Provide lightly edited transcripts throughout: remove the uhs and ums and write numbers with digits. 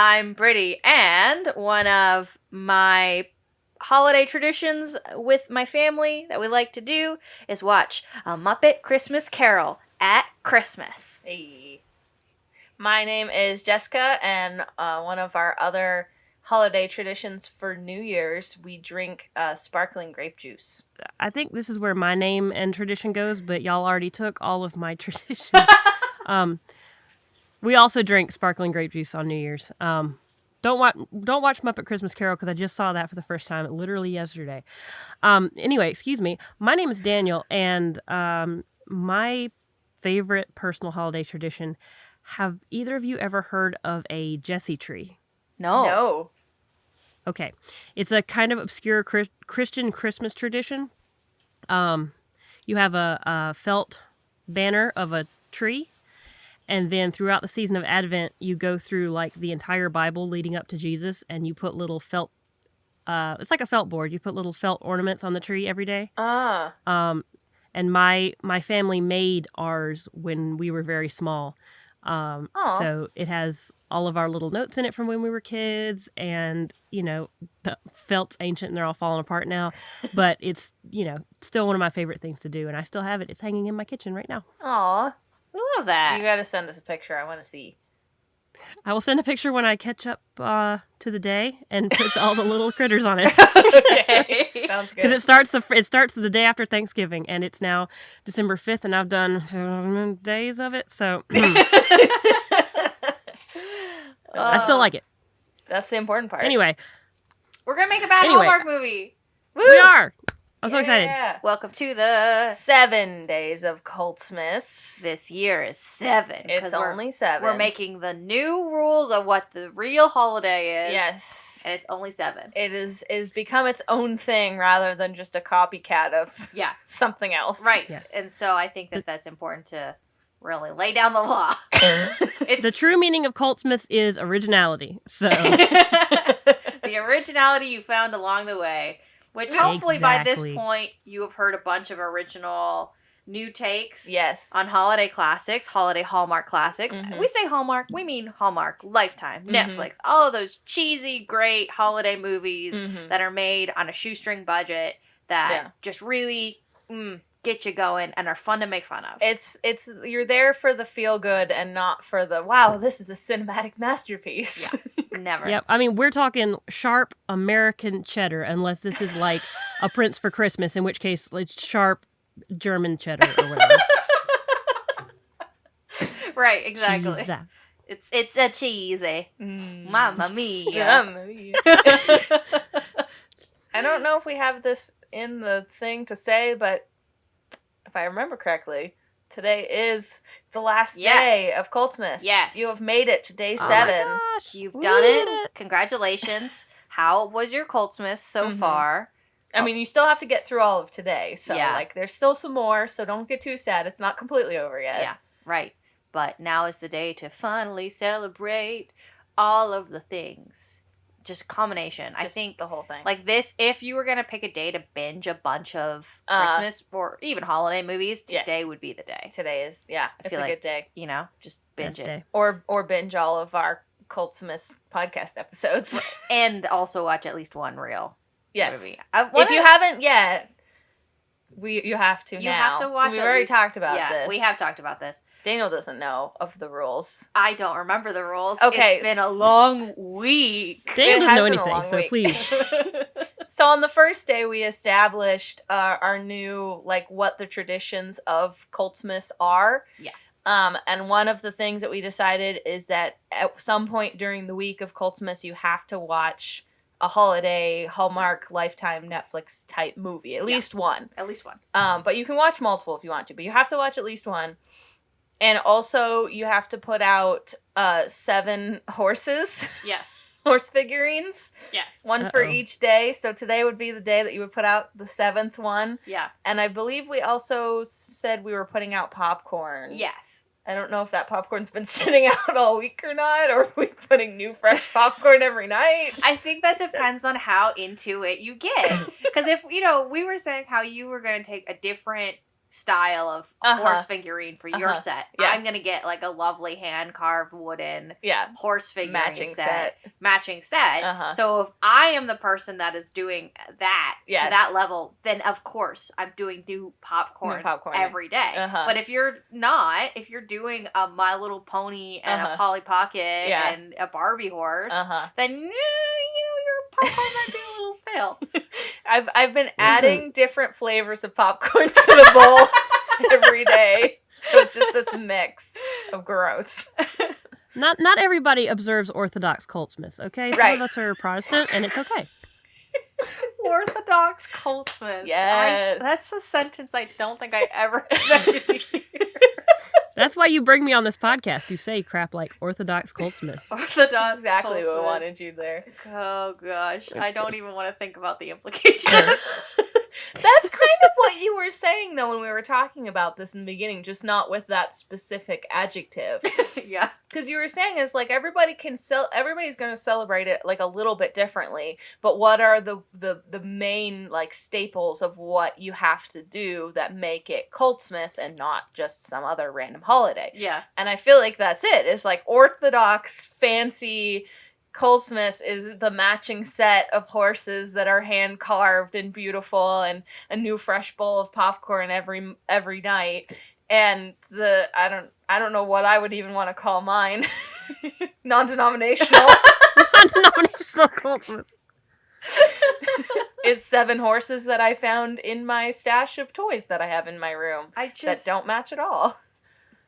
I'm Brittany, and one of my holiday traditions with my family that we like to do is watch A Muppet Christmas Carol at Christmas. Hey. My name is Jessica, and one of our other holiday traditions for New Year's, we drink sparkling grape juice. I think this is where my name and tradition goes, but y'all already took all of my tradition. We also drink sparkling grape juice on New Year's. Don't watch Muppet Christmas Carol because I just saw that for the first time literally yesterday. Anyway, excuse me. My name is Daniel, and my favorite personal holiday tradition. Have either of you ever heard of a Jesse tree? No. Okay. It's a kind of obscure Christian Christmas tradition. You have a felt banner of a tree, and then throughout the season of Advent, you go through like the entire Bible leading up to Jesus, and you put little felt, it's like a felt board. You put little felt ornaments on the tree every day. And my family made ours when we were very small. So it has all of our little notes in it from when we were kids, and, you know, the felt's ancient and they're all falling apart now, but it's, you know, still one of my favorite things to do, and I still have it. It's hanging in my kitchen right now. Aw. I love that. You gotta send us a picture. I want to see. I will send a picture when I catch up to the day and put all the little critters on it. Okay. Sounds good. Because it starts the day after Thanksgiving, and it's now December 5th, and I've done days of it, so I still like it. That's the important part. Anyway, We're going to make a bad Hallmark movie. Woo! we are. I'm so excited. Welcome to the... 7 days of Coltsmas. This year is 7. It's only 7. We're making the new rules of what the real holiday is. Yes. And it's only 7. It is become its own thing rather than just a copycat of something else. Right. Yes. And so I think that that's important to really lay down the law. The true meaning of Coltsmas is originality. So The originality you found along the way. Which hopefully by this point you have heard a bunch of original new takes on holiday classics, holiday Hallmark classics. Mm-hmm. We say Hallmark, we mean Hallmark, Lifetime, Netflix, all of those cheesy, great holiday movies that are made on a shoestring budget that just really get you going and are fun to make fun of. It's you're there for the feel good and not for the wow, this is a cinematic masterpiece. Yeah. Never. Yep. I mean, we're talking sharp American cheddar, unless this is like A Prince for Christmas, in which case it's sharp German cheddar or whatever. Right, exactly. Cheese. It's a cheesy. Mamma mia. Mamma mia. I don't know if we have this in the thing to say, but if I remember correctly, today is the last day of Coltsmas. Yes. You have made it to day 7. My gosh, You've done it. Congratulations. How was your Coltsmas so far? I mean, you still have to get through all of today. So, Yeah. like, there's still some more, so don't get too sad. It's not completely over yet. Yeah, right. But now is the day to finally celebrate all of the things. Just a combination. I think the whole thing. like this, if you were going to pick a day to binge a bunch of Christmas or even holiday movies, today would be the day. Today is, it's feel a like, good day. You know, just binge Best it. day. Or binge all of our Coltsmas podcast episodes. And also watch at least one real movie. If you haven't yet, you have to now. You have to watch. We've already talked about this. We have talked about this. Daniel doesn't know of the rules. I don't remember the rules. Okay. It's been a long week. Daniel It doesn't has know been a anything, long so week. please. So on the first day, we established our new, like, what the traditions of Coltsmas are. Yeah. And one of the things that we decided is that at some point during the week of Coltsmas, you have to watch a holiday Hallmark Lifetime Netflix type movie. At least one. At least one. But you can watch multiple if you want to, but you have to watch at least one. And also, you have to put out 7 horses. Yes. Horse figurines. Yes. One for each day. So today would be the day that you would put out the 7th one. Yeah. And I believe we also said we were putting out popcorn. Yes. I don't know if that popcorn's been sitting out all week or not, or if we're putting new fresh popcorn every night. I think that depends on how into it you get. Because if, we were saying how you were going to take a different style of horse figurine for your set. Yes. I'm gonna get like a lovely hand carved wooden horse figurine matching set. So if I am the person that is doing that to that level, then of course I'm doing new popcorn every day. But if you're not, if you're doing a My Little Pony and a Polly Pocket and a Barbie horse, then your popcorn might be a little stale. I've been adding different flavors of popcorn to the bowl every day, so it's just this mix of gross. Not everybody observes Orthodox Coltsmas, okay? Some of us are Protestant, and it's okay. Orthodox Coltsmas. Yes. That's a sentence I don't think I ever expected to hear. That's why you bring me on this podcast. You say crap like Orthodox Coltsmas. Orthodox exactly Coltsmas. what I wanted you there. Oh, gosh. I don't even want to think about the implications. That's kind of what you were saying, though, when we were talking about this in the beginning, just not with that specific adjective. Yeah. Because you were saying is like everybody's going to celebrate it like a little bit differently, but what are the main like staples of what you have to do that make it Coltsmas and not just some other random holiday? Yeah. And I feel like that's it. It's like Orthodox, fancy Coltsmas is the matching set of horses that are hand carved and beautiful, and a new fresh bowl of popcorn every night. And I don't know what I would even want to call mine. Non-denominational. Non-denominational Coltsmas. It's 7 horses that I found in my stash of toys that I have in my room that don't match at all.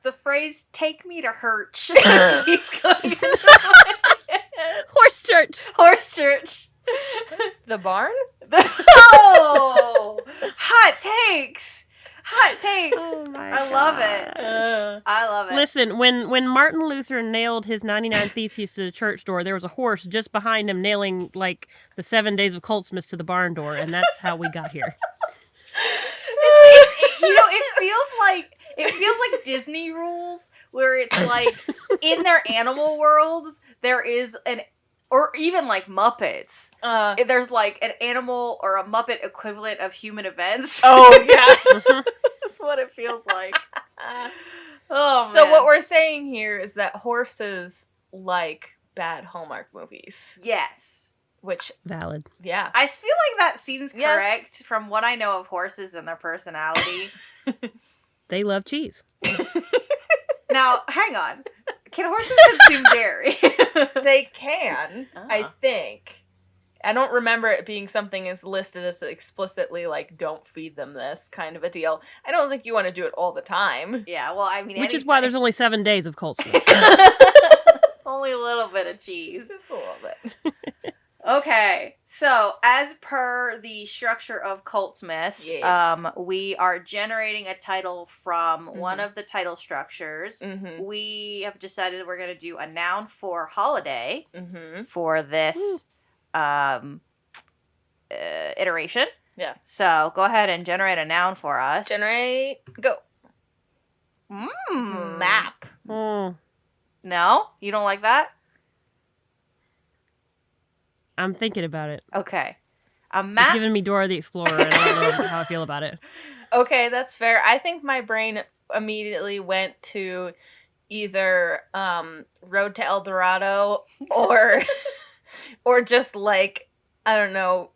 The phrase "take me to Hurch" keeps going into Horse church. Horse church. The barn? Oh! Hot takes! Hot takes! Oh my I love it. I love it. Listen, when Martin Luther nailed his 99 Theses to the church door, there was a horse just behind him nailing, like, the 7 days of Coltsmas to the barn door, and that's how we got here. It feels like Disney rules, where it's like, in their animal worlds, there is or even like Muppets, there's like an animal or a Muppet equivalent of human events. Oh, yeah. That's what it feels like. Oh, so man. what we're saying here is that horses like bad Hallmark movies. Yes. Which, valid. Yeah. I feel like that seems correct from what I know of horses and their personality. They love cheese. Now, hang on. Can horses consume dairy? They can, I think. I don't remember it being something as listed as explicitly, like, don't feed them this kind of a deal. I don't think you want to do it all the time. Yeah, well, I mean, which is why there's only 7 days of Coltsmas. Only a little bit of cheese. Just a little bit. Okay, so as per the structure of Coltsmas, we are generating a title from one of the title structures. We have decided we're going to do a noun for holiday for this iteration. Yeah. So go ahead and generate a noun for us. Generate, go. Map. No? You don't like that? I'm thinking about it. Okay. A map. It's giving me Dora the Explorer, and I don't know how I feel about it. Okay, that's fair. I think my brain immediately went to either Road to El Dorado or just like, I don't know,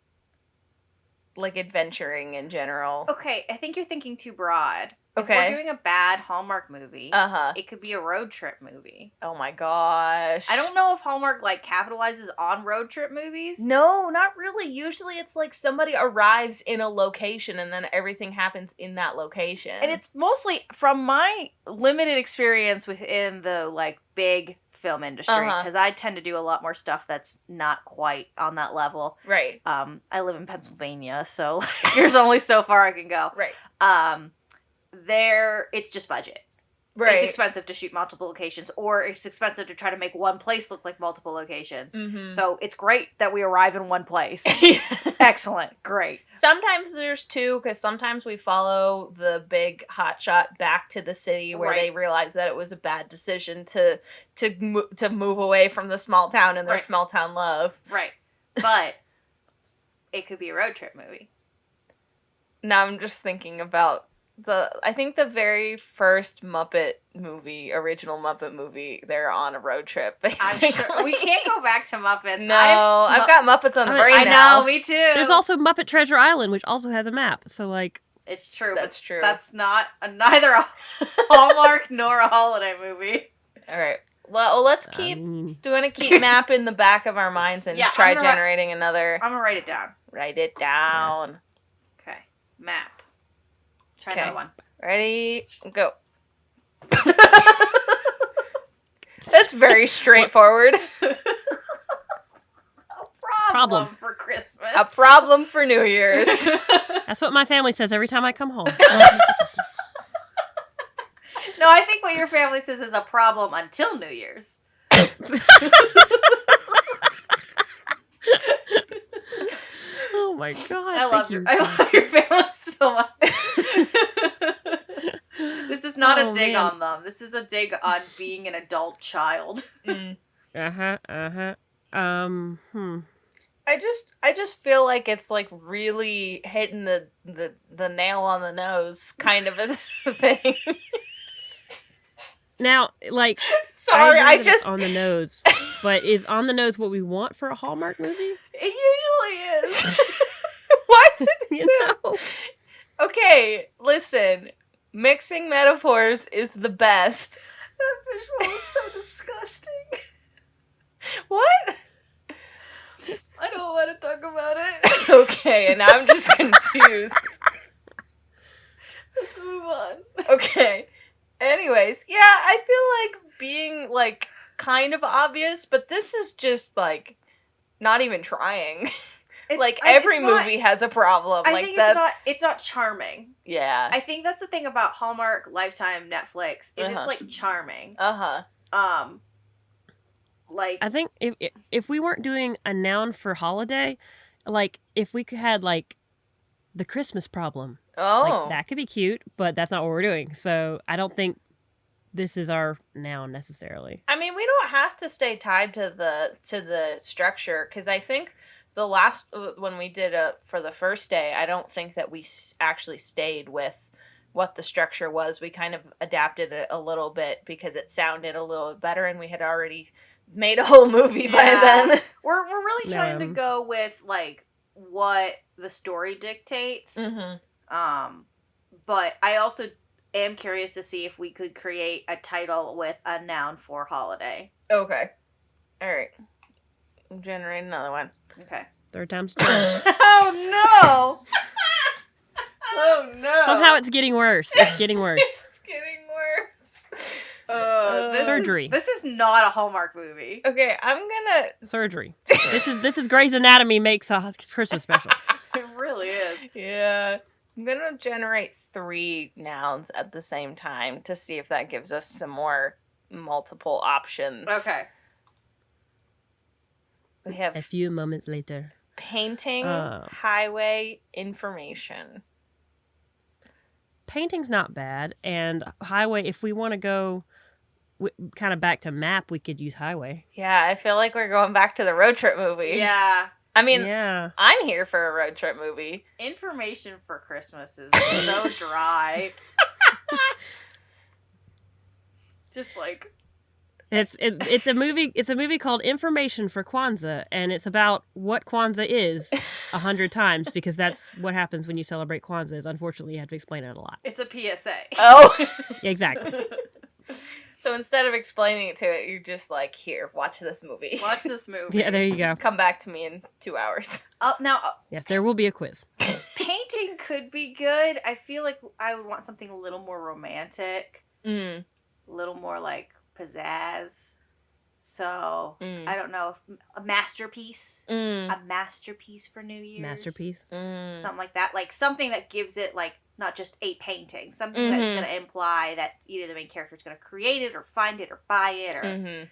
like adventuring in general. Okay, I think you're thinking too broad. Okay. If we're doing a bad Hallmark movie, it could be a road trip movie. Oh my gosh. I don't know if Hallmark, like, capitalizes on road trip movies. No, not really. Usually it's like somebody arrives in a location and then everything happens in that location. And it's mostly, from my limited experience within the, like, big film industry, because I tend to do a lot more stuff that's not quite on that level. Right. I live in Pennsylvania, so there's only so far I can go. Right. It's just budget. Right. It's expensive to shoot multiple locations, or it's expensive to try to make one place look like multiple locations. So it's great that we arrive in one place. Excellent. Great. Sometimes there's 2, because sometimes we follow the big hotshot back to the city where they realize that it was a bad decision to move away from the small town and their small town love. Right. But it could be a road trip movie. Now I'm just thinking about I think the very first original Muppet movie, they're on a road trip, basically. I'm sure. We can't go back to Muppets. No, I've got Muppets on the brain now. I know, me too. There's also Muppet Treasure Island, which also has a map. So, like... It's true. That's true. That's not neither a Hallmark nor a holiday movie. All right. Well, let's keep... Do you want to keep map in the back of our minds and try generating another... I'm going to write it down. Write it down. Okay. Map. Try another one. Ready? Go. That's very straightforward. A problem for Christmas. A problem for New Year's. That's what my family says every time I come home. No, I think what your family says is a problem until New Year's. Oh my god! I love your family so much. This is not a dig on them. This is a dig on being an adult child. I just feel like it's like really hitting the nail on the nose kind of a thing. Now, like, sorry, I just on the nose, but is on the nose what we want for a Hallmark movie? It usually is. What? You know? Okay, listen. Mixing metaphors is the best. That visual is so disgusting. What? I don't want to talk about it. Okay, and I'm just confused. Let's move on. Okay. Anyways, yeah, I feel like being, like, kind of obvious, but this is just, like, not even trying. Every movie has a problem. I think it's not charming. Yeah. I think that's the thing about Hallmark, Lifetime, Netflix, is it's, like, charming. Like... I think if we weren't doing a noun for holiday, like, if we could had, like, the Christmas problem. Oh. Like, that could be cute, but that's not what we're doing. So I don't think this is our noun necessarily. I mean, we don't have to stay tied to the structure, because I think the last, when we did for the first day, I don't think that we actually stayed with what the structure was. We kind of adapted it a little bit because it sounded a little bit better, and we had already made a whole movie by then. We're really trying to go with, like, what the story dictates. Mm-hmm. But I also am curious to see if we could create a title with a noun for holiday. Okay. All right. Generate another one. Okay. Third time's a charm. Oh, no! Oh, no. Somehow it's getting worse. It's getting worse. It's getting worse. Surgery. This is not a Hallmark movie. Okay, I'm gonna... Surgery. This is Grey's Anatomy makes a Christmas special. It really is. Yeah. I'm gonna generate 3 nouns at the same time to see if that gives us some more multiple options. Okay. We have a few moments later. Painting, highway, information. Painting's not bad, and highway, if we want to go kind of back to map, we could use highway. Yeah, I feel like we're going back to the road trip movie. Yeah. I mean, yeah. I'm here for a road trip movie. Information for Christmas is so dry. Just like... It's a movie called Information for Kwanzaa, and it's about what Kwanzaa is 100 times, because that's what happens when you celebrate Kwanzaa, is unfortunately you have to explain it a lot. It's a PSA. Oh. Exactly. So instead of explaining it to it, you're just like, here, watch this movie. Watch this movie. Yeah, there you go. Come back to me in 2 hours. Yes, there will be a quiz. Painting could be good. I feel like I would want something a little more romantic. A little more like pizzazz. So I don't know, if a masterpiece. A masterpiece for New Year's. Masterpiece. Something like that. Like something that gives it like not just a painting. Something that's going to imply that either the main character is going to create it or find it or buy it or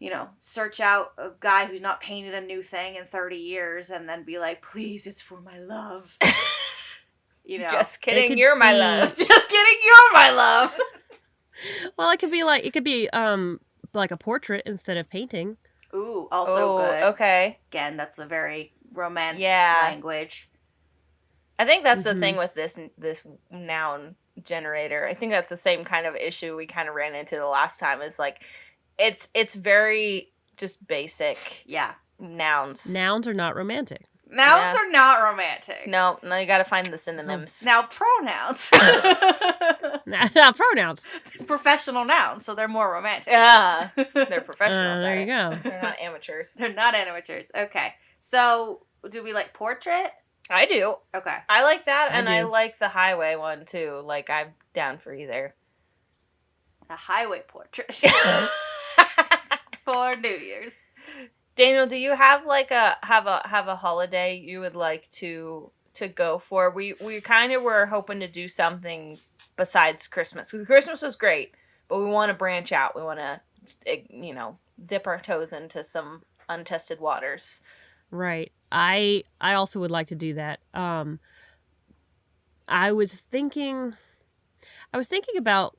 you know, search out a guy who's not painted a new thing in 30 years and then be like, please, it's for my love. You know, just kidding, you're my love. Just kidding, you're my love. Well, it could be like a portrait instead of painting. Ooh, also good. Okay. Again, that's a very romance language. I think that's the thing with this noun generator. I think that's the same kind of issue we kind of ran into the last time. Is like, it's very just basic. Yeah. Nouns. Nouns are not romantic. Nouns are not romantic. No, you gotta find the synonyms. Now, pronouns. Pronouns. Professional nouns, so they're more romantic. Yeah. They're professionals. There you go. They're not amateurs. They're not amateurs. Okay. So, do we like portrait? I do. Okay. I like that, I and do. I like the highway one, too. Like, I'm down for either. A highway portrait. For New Year's. Daniel, do you have like a holiday you would like to go for? We kind of were hoping to do something besides Christmas, because Christmas was great, but we want to branch out. We want to, dip our toes into some untested waters. Right. I also would like to do that. I was thinking about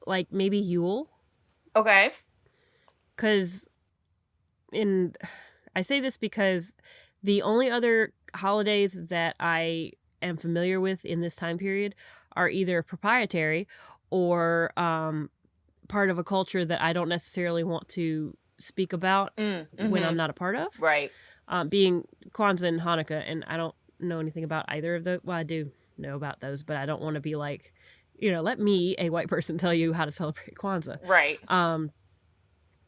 like maybe Yule. Okay. Because I say this because the only other holidays that I am familiar with in this time period are either proprietary or part of a culture that I don't necessarily want to speak about when I'm not a part of. Right. Being Kwanzaa and Hanukkah, and I don't know anything about either of those. Well, I do know about those, but I don't want to be like, let me, a white person, tell you how to celebrate Kwanzaa. Right.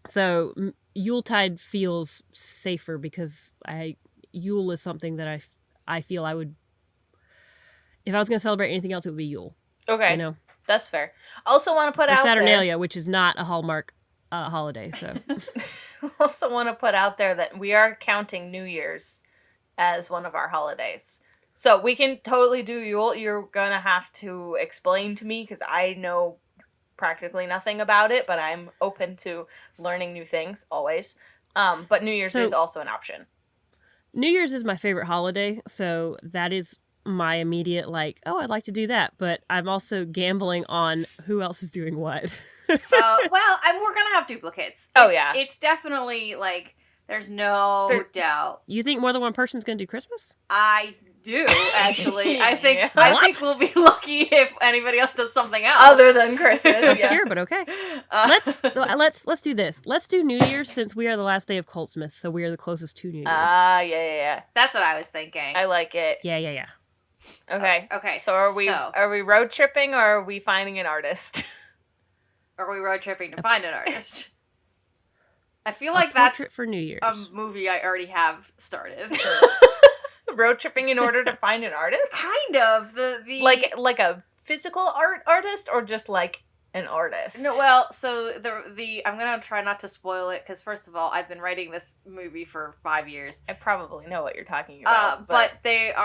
So Yuletide feels safer because Yule is something that I feel I would, if I was going to celebrate anything else, it would be Yule. Okay. That's fair. Also want to put out Saturnalia, there, which is not a Hallmark holiday. So also want to put out there that we are counting New Year's as one of our holidays. So we can totally do Yule. You're going to have to explain to me because I know practically nothing about it, but I'm open to learning new things always. But New Year's is also an option. New Year's is my favorite holiday, so that is my immediate I'd like to do that. But I'm also gambling on who else is doing what. We're gonna have duplicates. It's definitely there's no doubt. You think more than one person's gonna do Christmas? I do, actually. I think Yeah. I think we'll be lucky if anybody else does something else Other than Christmas. Obscure, but okay. Let's do this. Let's do New Year's since we are the last day of Coltsmas, so we are the closest to New Year's. Yeah. That's what I was thinking. I like it. Yeah. Okay. Okay. So are we road tripping or are we finding an artist? Are we road tripping to find an artist? I feel like that's trip for New Year's. a movie I already have started. Road tripping in order to find an artist? Kind of. The like a physical artist or just like an artist? No, well, so the I'm gonna try not to spoil it because first of all, I've been writing this movie for 5 years. I probably know what you're talking about. But they're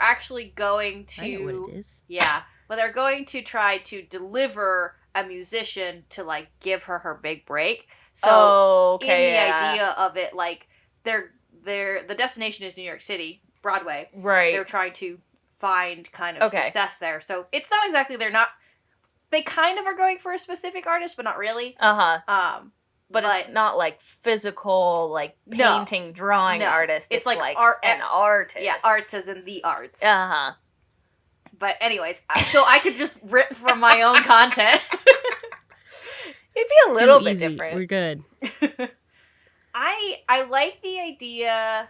actually going to. I know what it is. Yeah, but they're going to try to deliver a musician to give her big break. So in the idea of it, the destination is New York City, Broadway. Right. They're trying to find kind of success there. So it's not exactly they kind of are going for a specific artist, but not really. But it's not physical, painting, drawing artist. It's like art, an artist. Yeah, arts as in the arts. But anyways, so I could just rip from my own content. It'd be a little bit different. We're good. I like the idea.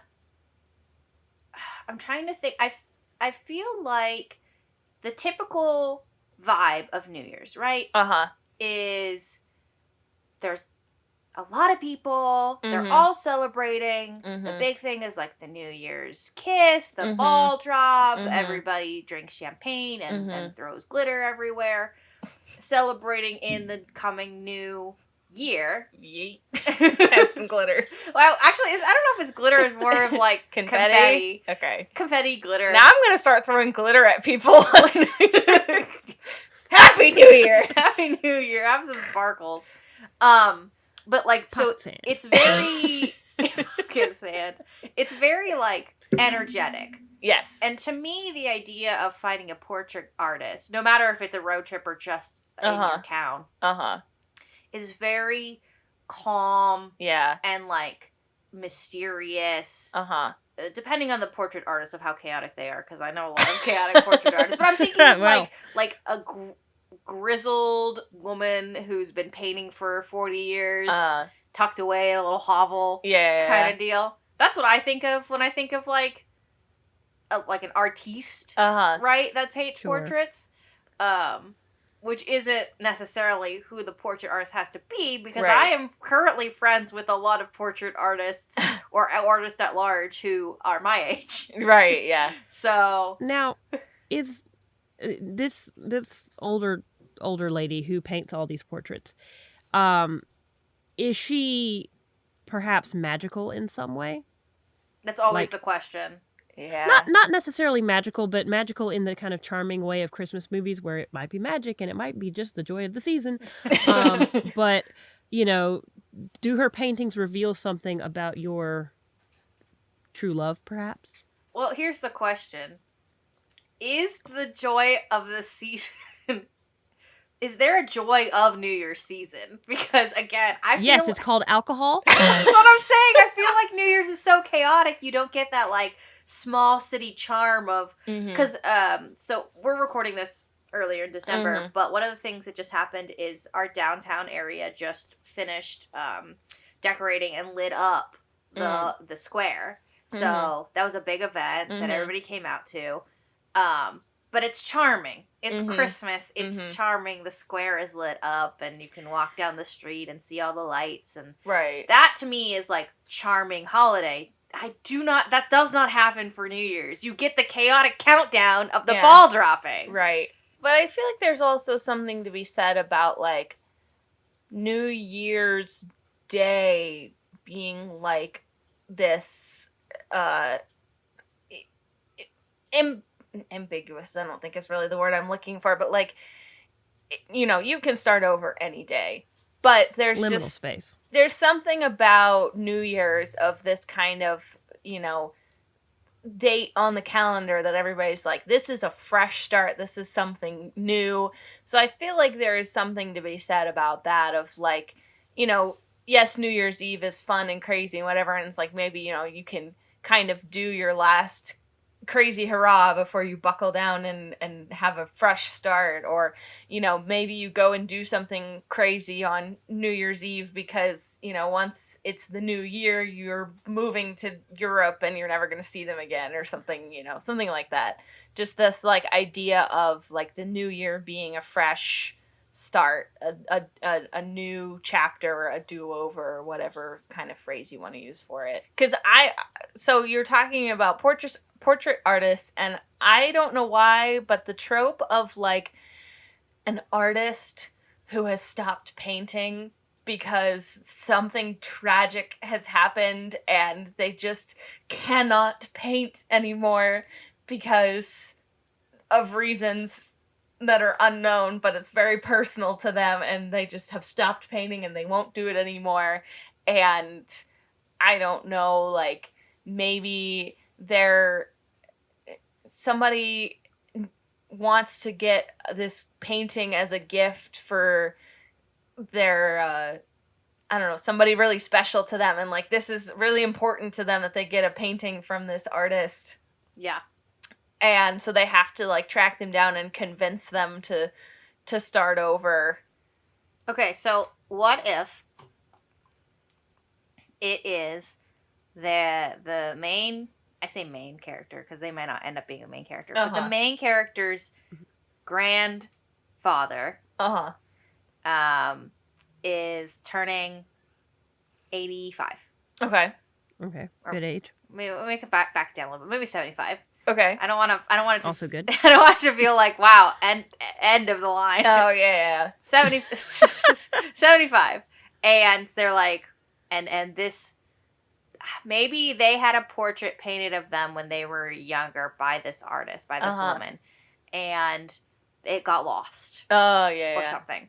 I'm trying to think. I feel like the typical vibe of New Year's, right? Is there's a lot of people. They're all celebrating. The big thing is the New Year's kiss, the ball drop. Everybody drinks champagne and then throws glitter everywhere. Celebrating in the coming new year. Yeet. Add some glitter. Well, actually, I don't know if it's glitter. It's more of confetti. Okay. Confetti, glitter. Now I'm going to start throwing glitter at people. Happy New Year. Happy New Year. Have some sparkles. But so sand. it's very pocket sand. It's very energetic. Yes. And to me, the idea of finding a portrait artist, no matter if it's a road trip or just in your town, is very calm. Yeah. And mysterious. depending on the portrait artist of how chaotic they are, because I know a lot of chaotic portrait artists, but I'm thinking of Well. like a grizzled woman who's been painting for 40 years, tucked away in a little hovel, kind of deal. That's what I think of when I think of like an artiste, right? That paints portraits, which isn't necessarily who the portrait artist has to be, because I am currently friends with a lot of portrait artists or artists at large who are my age. Right. Yeah. So now, is this older lady who paints all these portraits, is she perhaps magical in some way? That's always the question. Yeah. Not necessarily magical, but magical in the kind of charming way of Christmas movies where it might be magic and it might be just the joy of the season. But, do her paintings reveal something about your true love, perhaps? Well, here's the question. Is the joy of the season... Is there a joy of New Year's season? Because, again, Yes, it's called alcohol. That's what I'm saying. I feel like New Year's is so chaotic, you don't get that, like, small city charm of... Because, so, we're recording this earlier in December, but one of the things that just happened is our downtown area just finished decorating and lit up the square. So, that was a big event that everybody came out to. But it's charming. It's Christmas. It's charming. The square is lit up, and you can walk down the street and see all the lights. And that, to me, is like charming holiday. That does not happen for New Year's. You get the chaotic countdown of the ball dropping. Right. But I feel like there's also something to be said about, like, New Year's Day being, like, this, ambiguous, I don't think is really the word I'm looking for, but, like, you can start over any day. But there's liminal space. There's something about New Year's of this kind of, date on the calendar that everybody's like, this is a fresh start, this is something new. So I feel like there is something to be said about that of, like, yes, New Year's Eve is fun and crazy and whatever, and it's like maybe, you can kind of do your last crazy hurrah before you buckle down and have a fresh start, or maybe you go and do something crazy on New Year's Eve because once it's the new year you're moving to Europe and you're never going to see them again or something, something like that. Just this like idea of like the new year being a fresh start, a new chapter, or a do-over, or whatever kind of phrase you want to use for it. Because so you're talking about portrait artists, and I don't know why, but the trope of like an artist who has stopped painting because something tragic has happened and they just cannot paint anymore because of reasons that are unknown, but it's very personal to them, and they just have stopped painting and they won't do it anymore. And I don't know, like, maybe somebody wants to get this painting as a gift for their I don't know, somebody really special to them, and like this is really important to them that they get a painting from this artist. Yeah. And so they have to, like, track them down and convince them to start over. Okay, so what if it is the main, I say main character because they might not end up being a main character, but the main character's grandfather is turning 85. Okay. Good age. Maybe we'll make it back down a little bit. Maybe 75. Okay. I don't want it to also good. I don't want it to feel like, wow, end of the line. Oh yeah. 75. And they're like, and this, maybe they had a portrait painted of them when they were younger by this artist, by this woman, and it got lost. Oh yeah. Or something.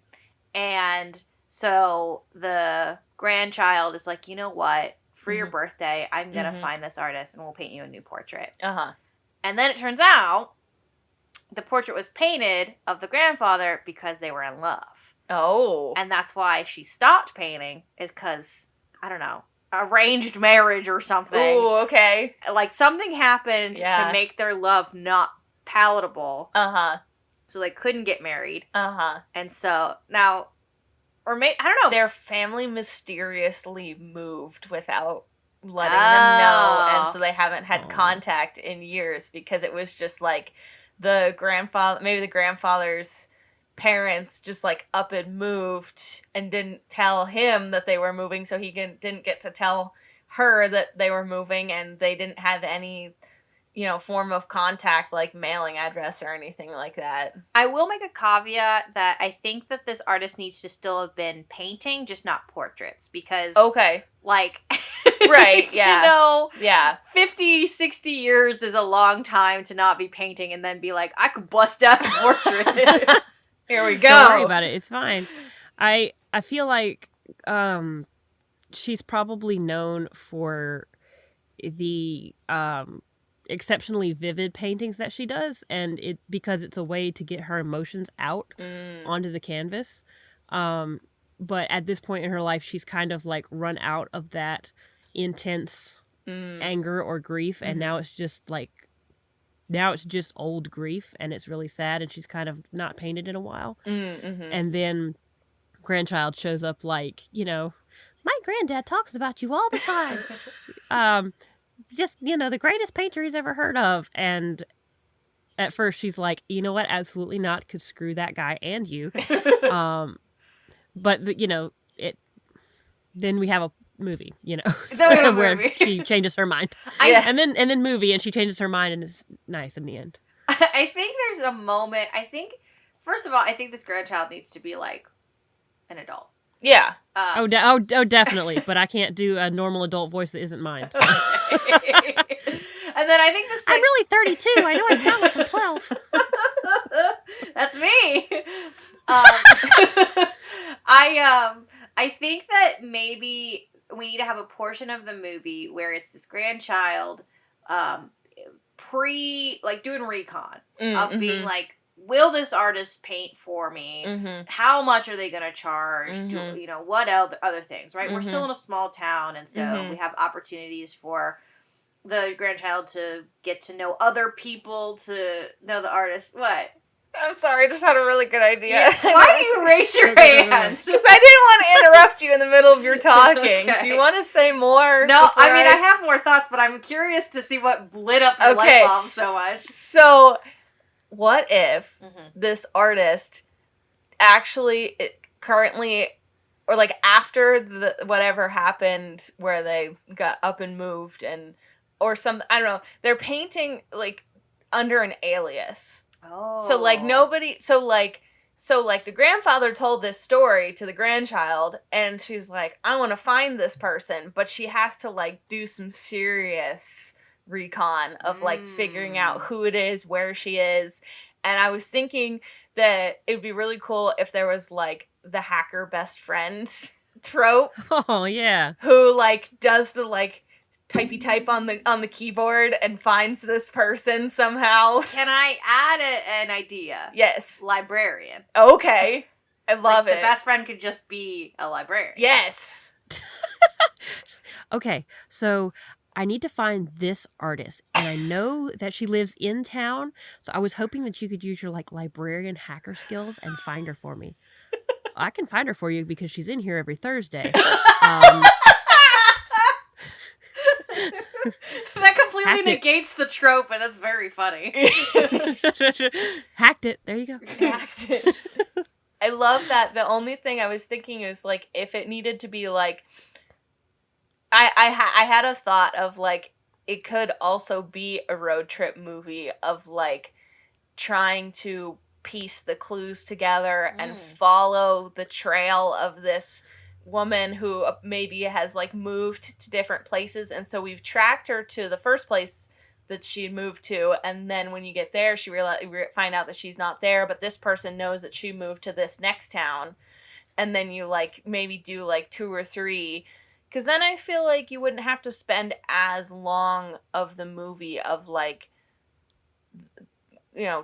And so the grandchild is like, you know what? For your birthday, I'm going to find this artist and we'll paint you a new portrait. And then it turns out the portrait was painted of the grandfather because they were in love. Oh. And that's why she stopped painting, is because, I don't know, arranged marriage or something. Ooh, okay. Like, something happened to make their love not palatable. Uh-huh. So they couldn't get married. Uh-huh. And so, now, I don't know. Their family mysteriously moved without letting them know, and so they haven't had contact in years because it was just like the grandfather's parents just like up and moved and didn't tell him that they were moving, so he didn't get to tell her that they were moving, and they didn't have any form of contact, like mailing address or anything like that. I will make a caveat that I think that this artist needs to still have been painting, just not portraits, because... Okay. Like... Right, yeah. Yeah. 50, 60 years is a long time to not be painting and then be like, I could bust out a portrait. Here we go. Don't worry about it. It's fine. I feel like she's probably known for the... exceptionally vivid paintings that she does, and because it's a way to get her emotions out onto the canvas. But at this point in her life, she's kind of like run out of that intense anger or grief, and now it's just old grief, and it's really sad, and she's kind of not painted in a while. And then grandchild shows up like, my granddad talks about you all the time. Just, the greatest painter he's ever heard of. And at first she's like, you know what? Absolutely not. Could screw that guy and you. But, then we have a movie, where she changes her mind. And then movie, and she changes her mind, and it's nice in the end. I think there's a moment, first of all, I think this grandchild needs to be like an adult. Yeah. Definitely. But I can't do a normal adult voice that isn't mine. So. And then I think this. I'm really 32. I know I sound like I'm 12. That's me. I think that maybe we need to have a portion of the movie where it's this grandchild, doing recon of being like, will this artist paint for me? How much are they going to charge? What other things, right? We're still in a small town, and so we have opportunities for the grandchild to get to know other people, to know the artist. What? I'm sorry, I just had a really good idea. Yeah. Why do you raise your hands? Because I didn't want to interrupt you in the middle of your talking. Okay. Do you want to say more? No, I have more thoughts, but I'm curious to see what lit up the light bulb so much. So... what if this artist actually currently, or like after whatever happened where they got up and moved or something, I don't know, they're painting like under an alias. Oh. So like the grandfather told this story to the grandchild, and she's like, I want to find this person, but she has to like do some serious recon of like figuring out who it is, where she is. And I was thinking that it would be really cool if there was like the hacker best friend trope. Oh yeah. Who like does the like typey type on the keyboard and finds this person somehow. Can I add an idea? Yes. Librarian. Okay. I love it. The best friend could just be a librarian. Yes. Okay, so I need to find this artist, and I know that she lives in town, so I was hoping that you could use your like librarian hacker skills and find her for me. I can find her for you because she's in here every Thursday. That completely negates the trope, and it's very funny. Hacked it. There you go. Hacked it. I love that. The only thing I was thinking is like if it needed to be like, I had a thought of like it could also be a road trip movie of like trying to piece the clues together and follow the trail of this woman who maybe has like moved to different places, and so we've tracked her to the first place that she moved to, and then when you get there she find out that she's not there, but this person knows that she moved to this next town, and then you like maybe do like 2 or 3. Because then I feel like you wouldn't have to spend as long of the movie of, like,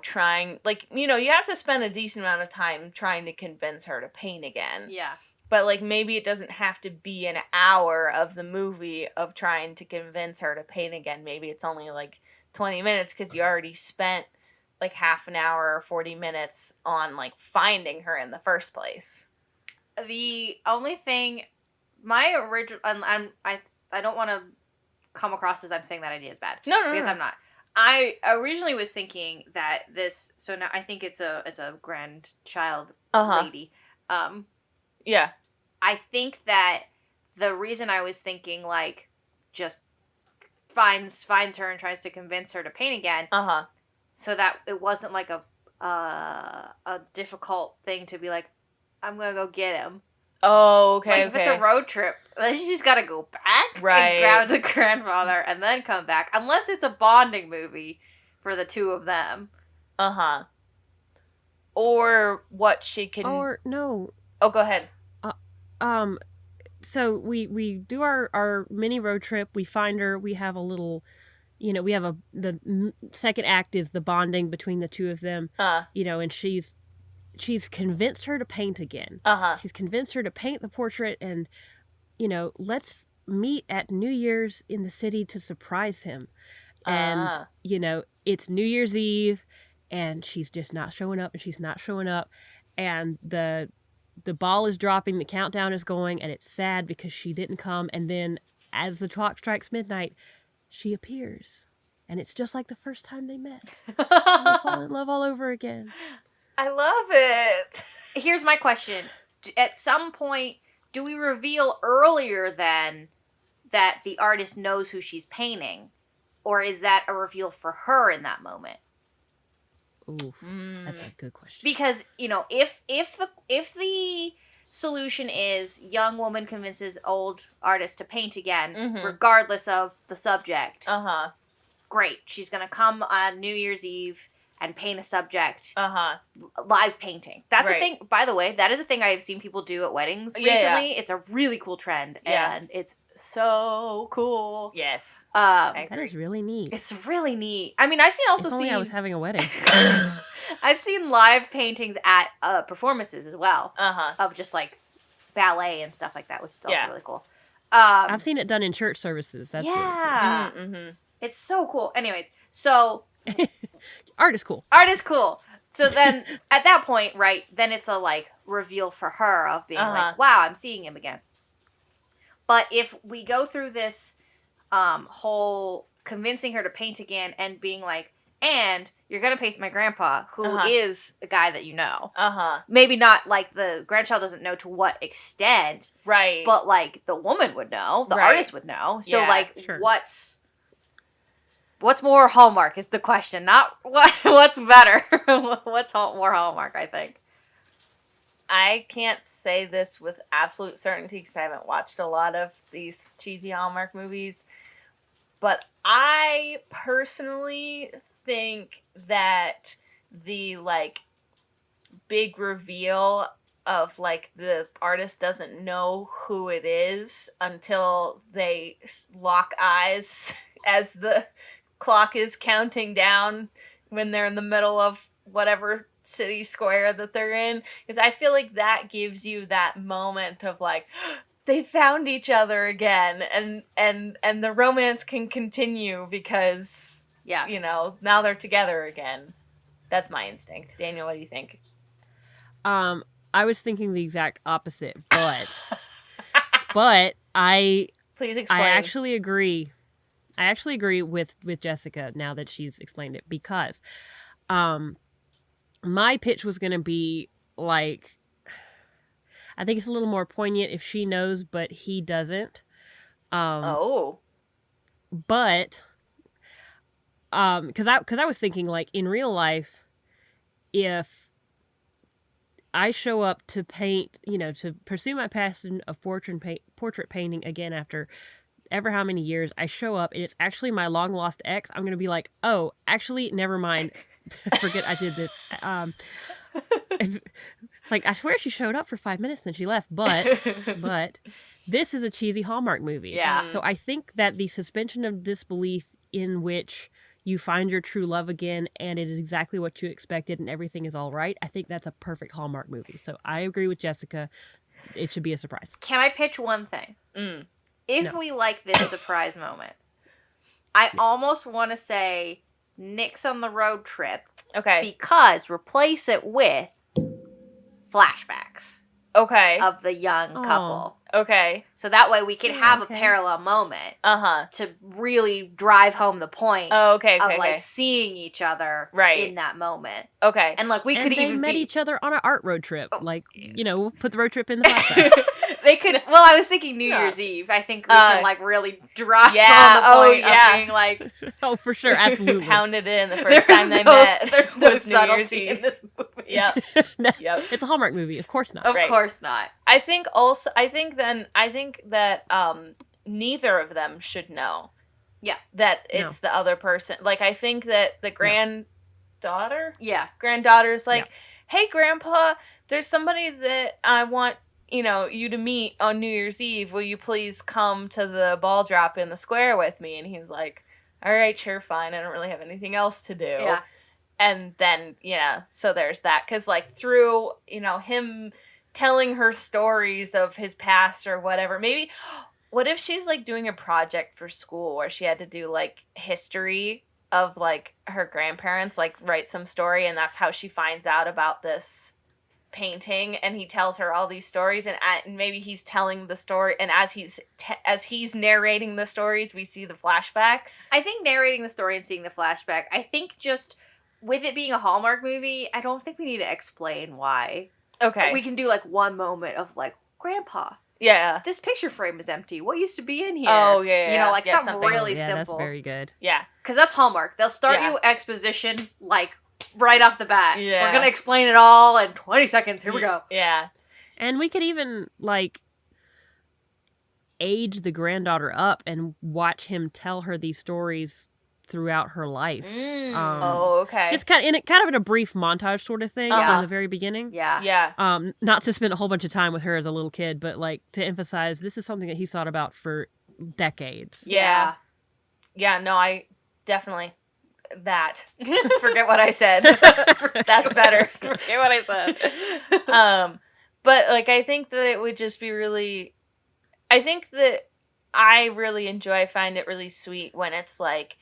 trying... Like, you have to spend a decent amount of time trying to convince her to paint again. Yeah. But, like, maybe it doesn't have to be an hour of the movie of trying to convince her to paint again. Maybe it's only, like, 20 minutes because you already spent, like, half an hour or 40 minutes on, like, finding her in the first place. The only thing, my original, I don't want to come across as I'm saying that idea is bad. No. Because I'm not. I originally was thinking that this, so now I think it's a grandchild lady. Yeah. I think that the reason I was thinking, like, just finds her and tries to convince her to paint again, so that it wasn't like a difficult thing to be like, I'm gonna go get him. Oh, okay. Like, if it's a road trip, then she's gotta go back and grab the grandfather and then come back, unless it's a bonding movie for the two of them. Or what she can. Or no. Oh, go ahead. So we do our mini road trip. We find her. We have a little, we have the second act is the bonding between the two of them. And she's convinced her to paint again. She's convinced her to paint the portrait, and let's meet at New Year's in the city to surprise him. And it's New Year's Eve, and she's just not showing up, and the ball is dropping, the countdown is going, and it's sad because she didn't come. And then as the clock strikes midnight, she appears. And it's just like the first time they met. And they fall in love all over again. I love it. Here's my question. At some point, do we reveal earlier then that the artist knows who she's painting? Or is that a reveal for her in that moment? Oof, that's a good question. Because, if the solution is young woman convinces old artist to paint again, regardless of the subject, great. She's going to come on New Year's Eve and paint a subject. Live painting. That's a thing. By the way, that is a thing I have seen people do at weddings recently. It's a really cool trend, and it's so cool. Yes. That is really neat. It's really neat. I mean, I've seen If only I was having a wedding. I've seen live paintings at performances as well. Of just like ballet and stuff like that, which is also really cool. I've seen it done in church services. That's really cool. It's so cool. Anyways, so art is cool. So then at that point, right, then it's a like reveal for her of being like, wow, I'm seeing him again. But if we go through this whole convincing her to paint again and being like, and you're going to paint my grandpa, who is a guy that you know. Maybe not, like, the grandchild doesn't know to what extent. Right. But, like, the woman would know. The artist would know. So, what's more Hallmark is the question. Not what's better. What's more Hallmark, I think. I can't say this with absolute certainty because I haven't watched a lot of these cheesy Hallmark movies. But I personally think that the, like, big reveal of, like, the artist doesn't know who it is until they lock eyes as the clock is counting down when they're in the middle of whatever city square that they're in, because I feel like that gives you that moment of like, they found each other again, and the romance can continue because now they're together again. That's my instinct. Daniel, what do you think? I was thinking the exact opposite, but I please explain. I actually agree with Jessica now that she's explained it, because my pitch was going to be, like, I think it's a little more poignant if she knows, but he doesn't. But, because I was thinking, like, in real life, if I show up to paint, to pursue my passion of portrait painting again after ever how many years, I show up and it's actually my long lost ex, I'm going to be like, oh, actually, never mind. Forget I did this. It's like, I swear she showed up for 5 minutes, then she left. But this is a cheesy Hallmark movie. Yeah. So I think that the suspension of disbelief in which you find your true love again and it is exactly what you expected and everything is all right, I think that's a perfect Hallmark movie. So I agree with Jessica. it should be a surprise. Can I pitch one thing? If No. we like this surprise moment, I almost want to say Nick's on the road trip. Okay. Because replace it with flashbacks Okay. of the young couple. Okay. So that way we can have a parallel moment to really drive home the point of like seeing each other in that moment. Okay. And like we could they even met each other on an art road trip. Like, we'll put the road trip in the flashback. They could. Well, I was thinking New Year's Eve. I think we could like really drive home the point of being like, oh, for sure, absolutely, pounded in the first time they met. There's no subtlety in this movie. Yep. It's a Hallmark movie. Of course not. Of course not. I think that neither of them should know. Yeah. That it's the other person. Like, I think that the granddaughter's like, hey, Grandpa, there's somebody that I want you to meet on New Year's Eve. Will you please come to the ball drop in the square with me? And he's like, all right, sure, fine. I don't really have anything else to do. Yeah. And then, so there's that. Because, like, through, him telling her stories of his past or whatever, maybe, what if she's, like, doing a project for school where she had to do, like, history of, like, her grandparents, like, write some story, and that's how she finds out about this painting, and he tells her all these stories, and maybe he's telling the story, and as he's narrating the stories, we see the flashbacks. I think narrating the story and seeing the flashback, I think just with it being a Hallmark movie, I don't think we need to explain why. Okay. We can do like one moment of like, Grandpa, this picture frame is empty. What used to be in here? Oh, yeah. Like something really simple. That's very good. Yeah. Because that's Hallmark. They'll start you exposition like right off the bat. Yeah. We're going to explain it all in 20 seconds. Here we go. Yeah. And we could even, like, age the granddaughter up and watch him tell her these stories throughout her life. Okay. Just kind of in a brief montage sort of thing from the very beginning. Yeah. Yeah. Not to spend a whole bunch of time with her as a little kid, but, like, to emphasize this is something that he's thought about for decades. Yeah. Yeah, no, I definitely... That. Forget what I said. That's better. Forget what I said. But, like, I think that it would just be really... I think that I really find it really sweet when it's, like,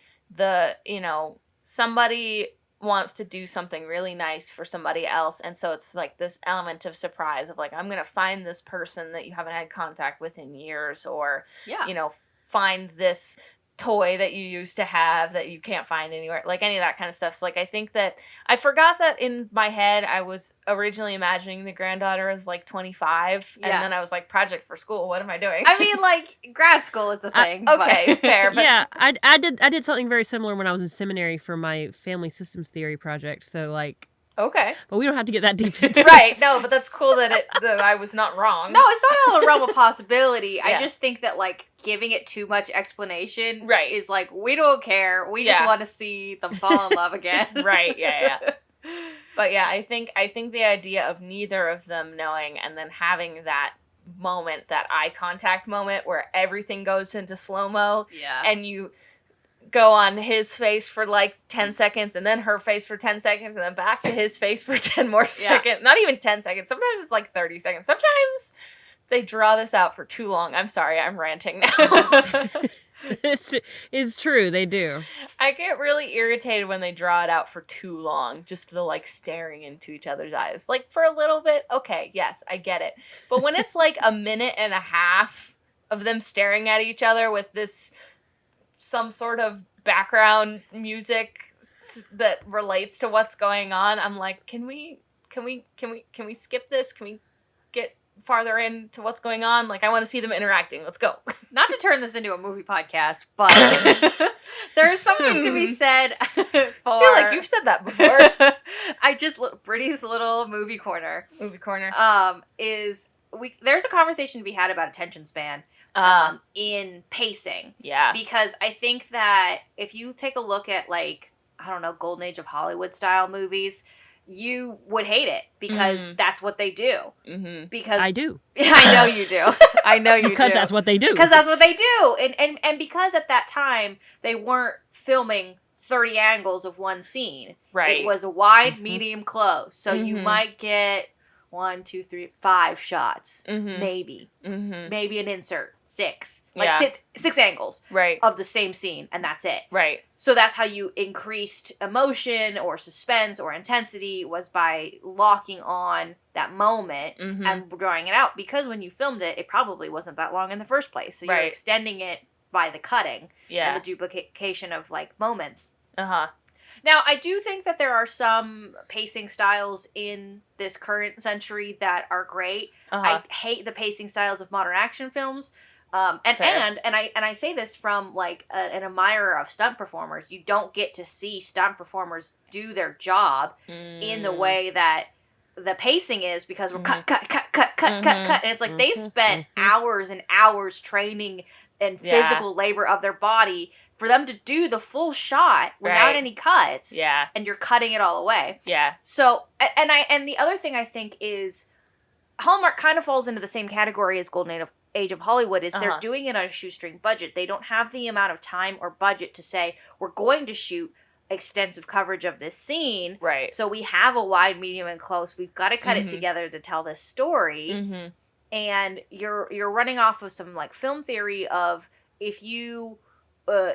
somebody wants to do something really nice for somebody else, and so it's, like, this element of surprise of, like, I'm gonna find this person that you haven't had contact with in years, or, find this toy that you used to have that you can't find anywhere, like any of that kind of stuff. So, like, I think that I forgot that in my head I was originally imagining the granddaughter as like 25, and then I was like, project for school, what am I doing? I mean, like, grad school is a thing. Okay, fair. But yeah, I did something very similar when I was in seminary for my family systems theory project. So, like, okay, but we don't have to get that deep into right. No, but that's cool that I was not wrong. No, it's not out of the realm of possibility. I just think that, like, giving it too much explanation is like, we don't care. We just want to see them fall in love again. Right. Yeah. But yeah, I think the idea of neither of them knowing and then having that moment, that eye contact moment where everything goes into slow-mo and you go on his face for like 10 seconds and then her face for 10 seconds and then back to his face for 10 more seconds. Not even 10 seconds. Sometimes it's like 30 seconds. Sometimes they draw this out for too long. I'm sorry, I'm ranting now. It's true, they do. I get really irritated when they draw it out for too long, just the, like, staring into each other's eyes. Like, for a little bit, okay, yes, I get it. But when it's like a minute and a half of them staring at each other with some sort of background music that relates to what's going on, I'm like, can we skip this? Can we get farther into what's going on? Like, I want to see them interacting. Let's go. Not to turn this into a movie podcast, but there's something to be said for... I feel like you've said that before. Brittany's little movie corner. Movie corner. There's a conversation to be had about attention span in pacing. Yeah. Because I think that if you take a look at, like, I don't know, Golden Age of Hollywood style movies, you would hate it because that's what they do. Mm-hmm. Because I do. I know you do. I know you because do. that's what they do. Because that's what they do. And because at that time they weren't filming 30 angles of one scene. Right. It was a wide, medium, close. So you might get 1, 2, 3, 5 shots, maybe an insert, 6, like 6 angles of the same scene, and that's it. Right. So that's how you increased emotion or suspense or intensity, was by locking on that moment and drawing it out, because when you filmed it, it probably wasn't that long in the first place. So you're extending it by the cutting and the duplication of like moments. Now, I do think that there are some pacing styles in this current century that are great. I hate the pacing styles of modern action films. And I say this from like an admirer of stunt performers. You don't get to see stunt performers do their job in the way that the pacing is, because we're cut. And it's like they spent hours and hours training and physical labor of their body for them to do the full shot without any cuts. Yeah. And you're cutting it all away. Yeah. So, and the other thing I think is Hallmark kind of falls into the same category as Golden Age of Hollywood, is they're doing it on a shoestring budget. They don't have the amount of time or budget to say, we're going to shoot extensive coverage of this scene. Right. So we have a wide, medium, and close. We've got to cut it together to tell this story. And you're running off of some like film theory of, if you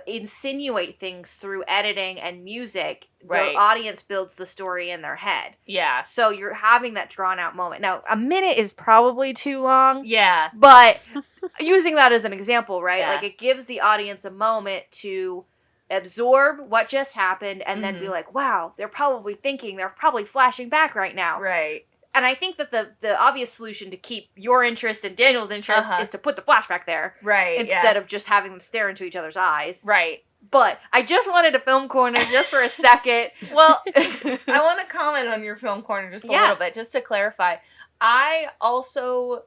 insinuate things through editing and music, the audience builds the story in their head. Yeah. So you're having that drawn out moment. Now, a minute is probably too long. Yeah. But using that as an example, right? Yeah. Like, it gives the audience a moment to absorb what just happened and then be like, wow, they're probably flashing back right now. Right. And I think that the obvious solution to keep your interest and Daniel's interest is to put the flashback there. Right. Instead of just having them stare into each other's eyes. Right. But I just wanted a film corner just for a second. Well, I want to comment on your film corner just a little bit, just to clarify. I also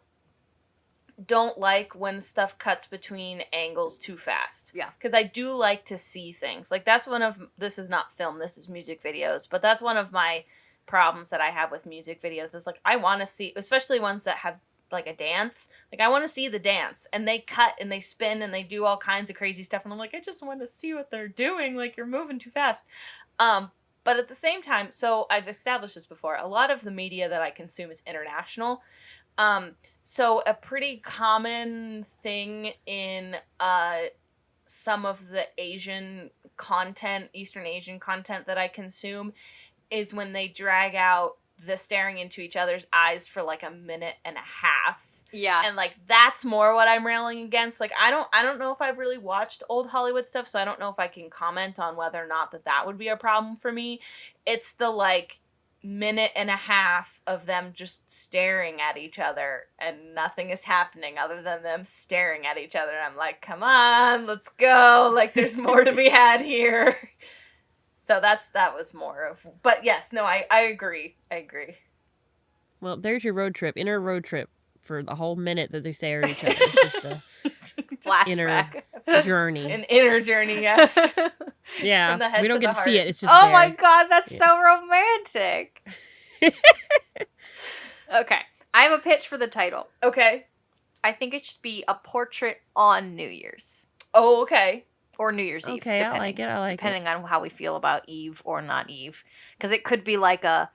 don't like when stuff cuts between angles too fast. Yeah. Because I do like to see things. Like, that's this is not film, this is music videos, but that's one of my problems that I have with music videos, is like, I want to see, especially ones that have like a dance, like I want to see the dance, and they cut and they spin and they do all kinds of crazy stuff, and I'm like, I just want to see what they're doing, like, you're moving too fast. But at the same time, so I've established this before, a lot of the media that I consume is international. So a pretty common thing in some of the Asian content, Eastern Asian content that I consume, is when they drag out the staring into each other's eyes for like a minute and a half. Yeah. And like, that's more what I'm railing against. Like, I don't know if I've really watched old Hollywood stuff, so I don't know if I can comment on whether or not that would be a problem for me. It's the like minute and a half of them just staring at each other and nothing is happening other than them staring at each other. And I'm like, come on, let's go. Like, there's more to be had here. So that was more of, but yes, no, I agree. Well, there's your road trip, inner road trip for the whole minute that they stare at each other. It's just a flashback. Inner journey. An inner journey, yes. Yeah, we don't get to see it. It's just oh there. my God, that's so romantic. Okay, I have a pitch for the title. Okay. I think it should be A Portrait on New Year's. Oh, okay. Or New Year's Eve. Okay, I like it. Depending on how we feel about Eve or not Eve. Because it could be like the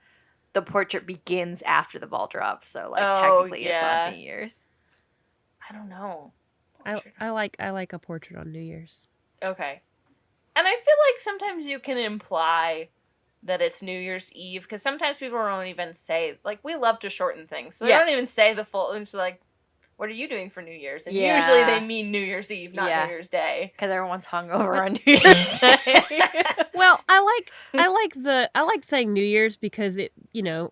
portrait begins after the ball drops. So, like, technically it's on New Year's. I don't know. I like A Portrait on New Year's. Okay. And I feel like sometimes you can imply that it's New Year's Eve. Because sometimes people don't even say, like, we love to shorten things. So they don't even say the full, it's like, what are you doing for New Year's? And usually they mean New Year's Eve, not New Year's Day. Because everyone's hungover on New Year's Day. Well, I like saying New Year's because it, you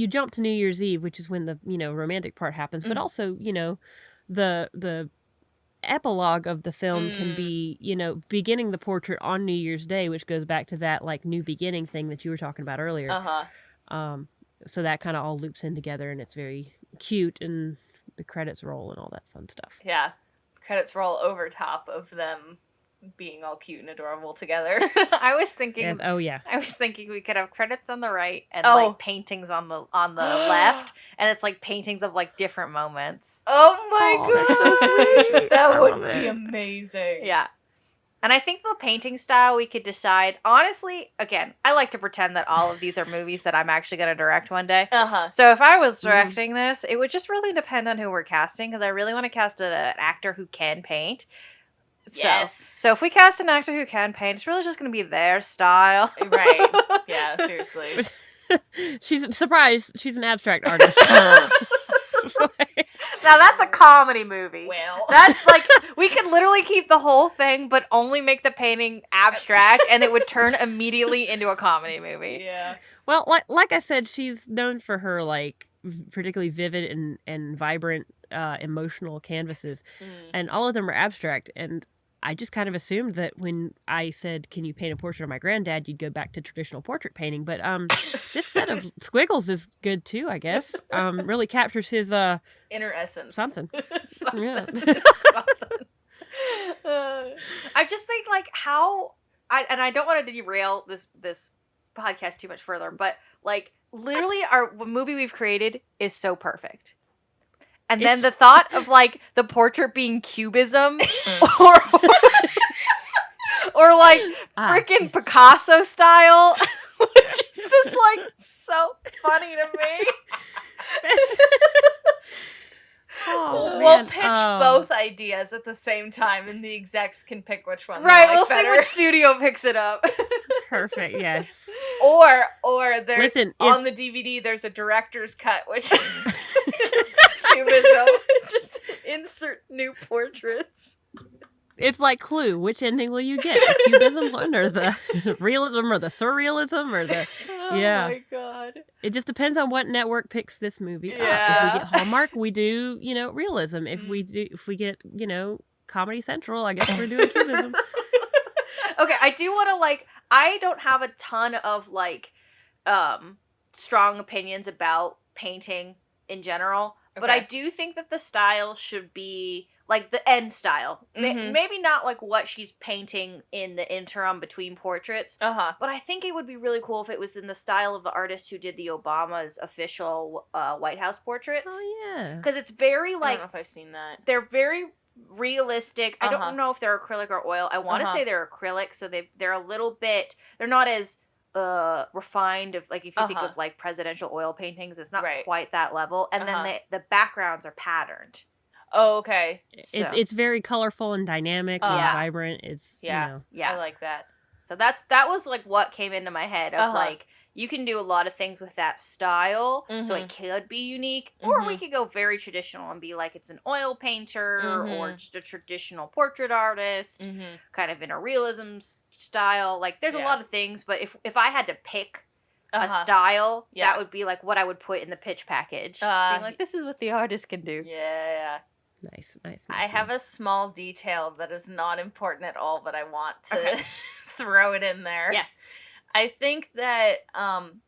jump to New Year's Eve, which is when the, romantic part happens, but also, the epilogue of the film can be, beginning the portrait on New Year's Day, which goes back to that like new beginning thing that you were talking about earlier. So that kind of all loops in together, and it's very cute, and the credits roll and all that fun stuff. Yeah. Credits roll over top of them being all cute and adorable together. I was thinking Yes. Oh yeah. I was thinking we could have credits on the right and like paintings on the left, and it's like paintings of like different moments. Oh my god. That's so sweet. That would be amazing. Yeah. And I think the painting style we could decide. Honestly, again, I like to pretend that all of these are movies that I'm actually going to direct one day. So if I was directing this, it would just really depend on who we're casting, because I really want to cast an actor who can paint. Yes. So if we cast an actor who can paint, it's really just going to be their style. Right. Yeah, seriously. She's surprised. She's an abstract artist. Now that's a comedy movie. Well, that's like, we could literally keep the whole thing, but only make the painting abstract, and it would turn immediately into a comedy movie. Yeah. Well, like I said, she's known for her like particularly vivid and vibrant emotional canvases, and all of them are abstract. And I just kind of assumed that when I said, "Can you paint a portrait of my granddad?" you'd go back to traditional portrait painting. But this set of squiggles is good too, I guess. Really captures his inner essence. Something. Yeah. I just think like how I don't want to derail this podcast too much further, but like literally our movie we've created is so perfect. And then the thought of like the portrait being cubism or like freaking Picasso style, which is just like so funny to me. We'll pitch both ideas at the same time, and the execs can pick which one. Right, they like better. See which studio picks it up. Perfect. Yes. Or there's on the DVD. There's a director's cut, which is cubism. Just insert new portraits. It's like Clue. Which ending will you get? The cubism one, or the realism, or the surrealism, or the Oh my god! It just depends on what network picks this movie up. If we get Hallmark, we do realism. If we get Comedy Central, I guess we're doing cubism. Okay, I do want to I don't have a ton of strong opinions about painting in general, but I do think that the style should be like the end style. Maybe not like what she's painting in the interim between portraits. But I think it would be really cool if it was in the style of the artist who did the Obama's official White House portraits. Oh yeah. Because it's very I don't know if I've seen that. They're very realistic. I don't know if they're acrylic or oil. I want to say they're acrylic, so they're a little bit, they're not as refined of like if you think of like presidential oil paintings, it's not quite that level. And then the backgrounds are patterned. Oh, okay. It's very colorful and dynamic and vibrant. It's I like that. So that was like what came into my head of like you can do a lot of things with that style, so it could be unique, or we could go very traditional and be like it's an oil painter or just a traditional portrait artist, kind of in a realism style. Like there's a lot of things, but if I had to pick a style, that would be like what I would put in the pitch package. Being like, this is what the artist can do. Yeah. Nice. I have a small detail that is not important at all, but I want to throw it in there. Yes. I think that,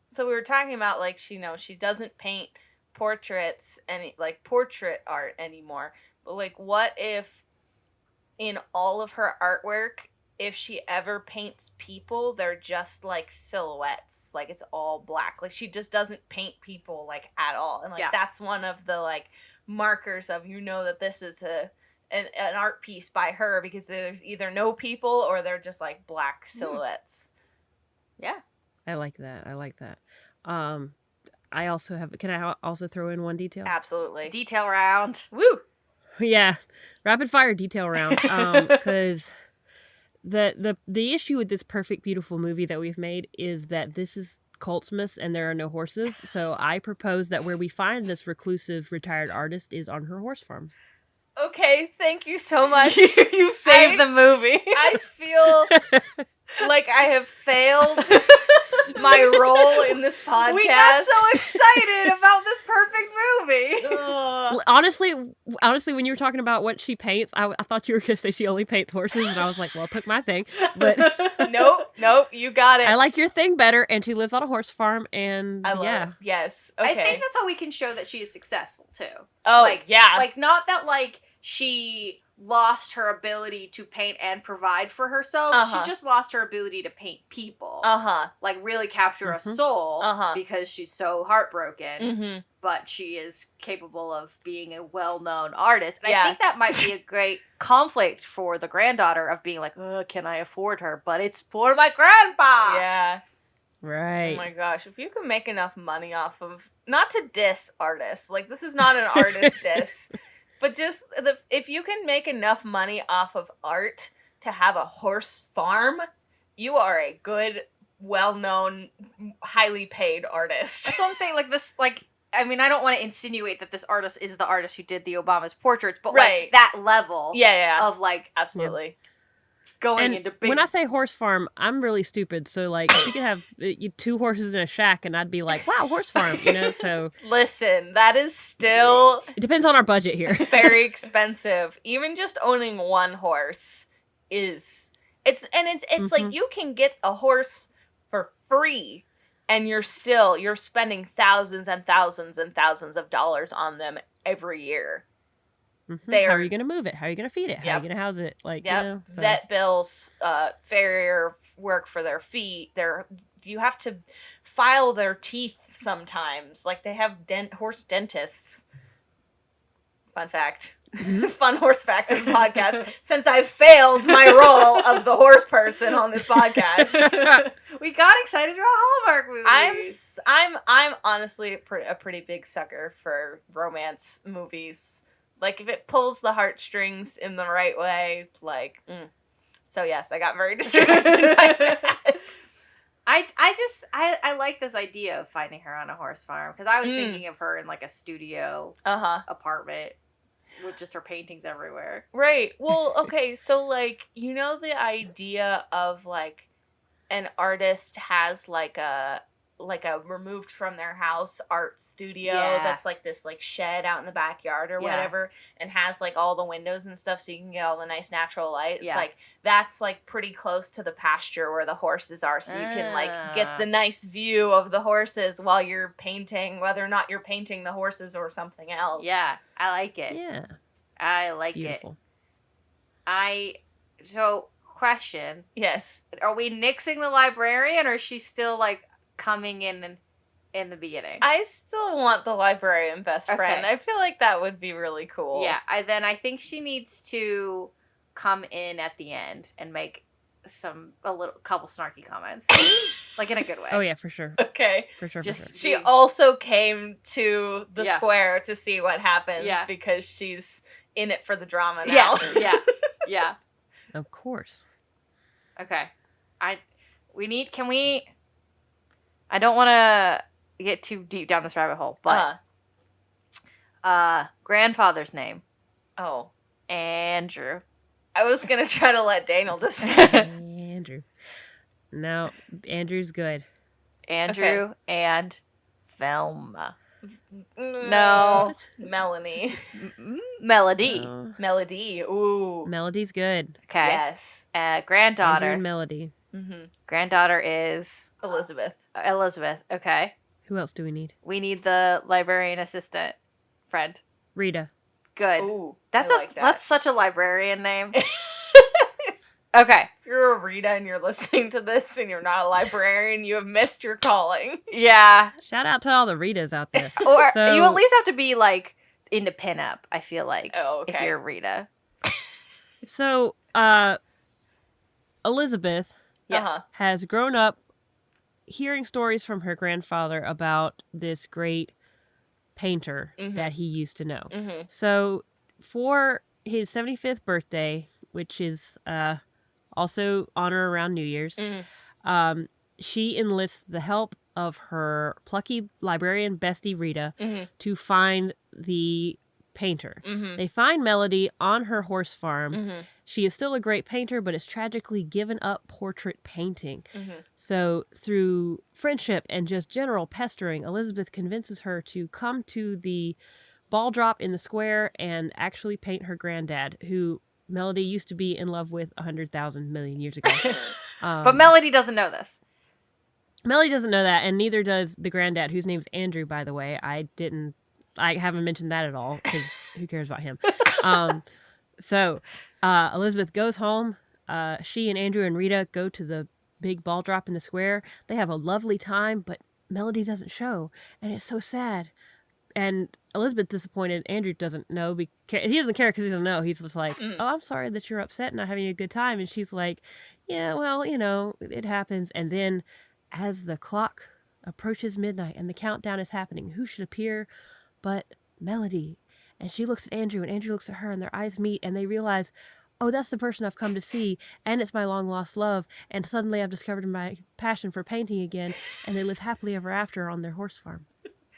so we were talking about, like, she doesn't paint portraits, portrait art anymore. But, like, what if in all of her artwork, if she ever paints people, they're just, like, silhouettes. Like, it's all black. Like, she just doesn't paint people, like, at all. And, like, that's one of the, like, markers of that this is an art piece by her, because there's either no people or they're just like black silhouettes. Yeah, I like that. I also have. Can I also throw in one detail? Absolutely. Detail round. Woo. Yeah, rapid fire detail round. Because the issue with this perfect beautiful movie that we've made is that this is Coltsmas and there are no horses, so I propose that where we find this reclusive retired artist is on her horse farm. Okay, thank you so much. You've saved the movie. I feel like I have failed my role in this podcast. We got so excited about this perfect movie. Honestly, when you were talking about what she paints, I thought you were going to say she only paints horses, and I was like, well, took my thing. But nope, you got it. I like your thing better, and she lives on a horse farm, and I love it. Yes, okay. I think that's how we can show that she is successful, too. Oh, yeah. Like, not that, like, she lost her ability to paint and provide for herself. Uh-huh. She just lost her ability to paint people. Like, really capture a soul because she's so heartbroken. But she is capable of being a well-known artist. And I think that might be a great conflict for the granddaughter of being like, can I afford her? But it's for my grandpa! Yeah. Right. Oh my gosh, if you can make enough money off of, not to diss artists, like this is not an artist diss, but just if you can make enough money off of art to have a horse farm, you are a good, well-known, highly paid artist. That's what I'm saying, like this, like, I mean, I don't want to insinuate that this artist is the artist who did the Obama's portraits, but like that level of like... Absolutely. Going into big... When I say horse farm, I'm really stupid. So, like, she could have 2 horses in a shack, and I'd be like, wow, horse farm, you know? So... Listen, that is still... It depends on our budget here. Very expensive. Even just owning 1 horse is... It's like, you can get a horse for free, and you're spending thousands and thousands and thousands of dollars on them every year. How are you going to move it? How are you going to feed it? How are you going to house it? Like, you know, so. Vet bills, farrier work for their feet. You have to file their teeth sometimes. Like, they have horse dentists. Fun fact. Fun horse fact of the podcast. Since I've failed my role of the horse person on this podcast. We got excited about Hallmark movies. I'm honestly a pretty big sucker for romance movies. Like, if it pulls the heartstrings in the right way, like, So, yes, I got very distracted by that. I like this idea of finding her on a horse farm, because I was thinking of her in, like, a studio apartment with just her paintings everywhere. Right. Well, okay, so, like, you know the idea of, like, an artist has, like a removed from their house art studio that's like this like shed out in the backyard or whatever, and has like all the windows and stuff so you can get all the nice natural light. It's like that's like pretty close to the pasture where the horses are, so you can like get the nice view of the horses while you're painting, whether or not you're painting the horses or something else. Yeah, I like it. Yeah. I like Beautiful. it. So question. Yes. Are we nixing the librarian, or is she still like coming in the beginning? I still want the librarian best friend. I feel like that would be really cool. Yeah, I think she needs to come in at the end and make a couple snarky comments. Like, in a good way. Oh, yeah, for sure. Okay. For sure. She also came to the square to see what happens because she's in it for the drama now. Yeah. Of course. Okay. I don't want to get too deep down this rabbit hole, but grandfather's name. Oh. Andrew. I was going to try to let Daniel decide. Andrew. No, Andrew's good. Andrew and Velma. No. Melanie. Melody. No. Melody. Ooh. Melody's good. Okay. Yes. Granddaughter. Andrew and Melody. Mm-hmm. Granddaughter is... Elizabeth. Okay. Who else do we need? We need the librarian assistant friend. Rita. Good. Ooh, That's such a librarian name. Okay. If you're a Rita and you're listening to this and you're not a librarian, you have missed your calling. Yeah. Shout out to all the Ritas out there. Or you at least have to be, like, into pinup, I feel like. Oh, okay. If you're Rita. So, Elizabeth has grown up hearing stories from her grandfather about this great painter that he used to know. Mm-hmm. So, for his 75th birthday, which is also honor around New Year's, she enlists the help of her plucky librarian bestie Rita to find the painter. They find Melody on her horse farm. She is still a great painter, but has tragically given up portrait painting. So through friendship and just general pestering, Elizabeth convinces her to come to the ball drop in the square and actually paint her granddad, who Melody used to be in love with 100,000 million years ago. But Melody doesn't know this. Melody doesn't know that, and neither does the granddad, whose name's Andrew, by the way. I haven't mentioned that at all, because who cares about him? So, Elizabeth goes home. She and Andrew and Rita go to the big ball drop in the square. They have a lovely time, but Melody doesn't show, and it's so sad. And Elizabeth's disappointed. Andrew doesn't know. He doesn't care because he doesn't know. He's just like, oh, I'm sorry that you're upset and not having a good time. And she's like, yeah, well, it happens. And then as the clock approaches midnight and the countdown is happening, who should appear but Melody? And she looks at Andrew, and Andrew looks at her, and their eyes meet, and they realize, oh, that's the person I've come to see, and it's my long-lost love, and suddenly I've discovered my passion for painting again, and they live happily ever after on their horse farm.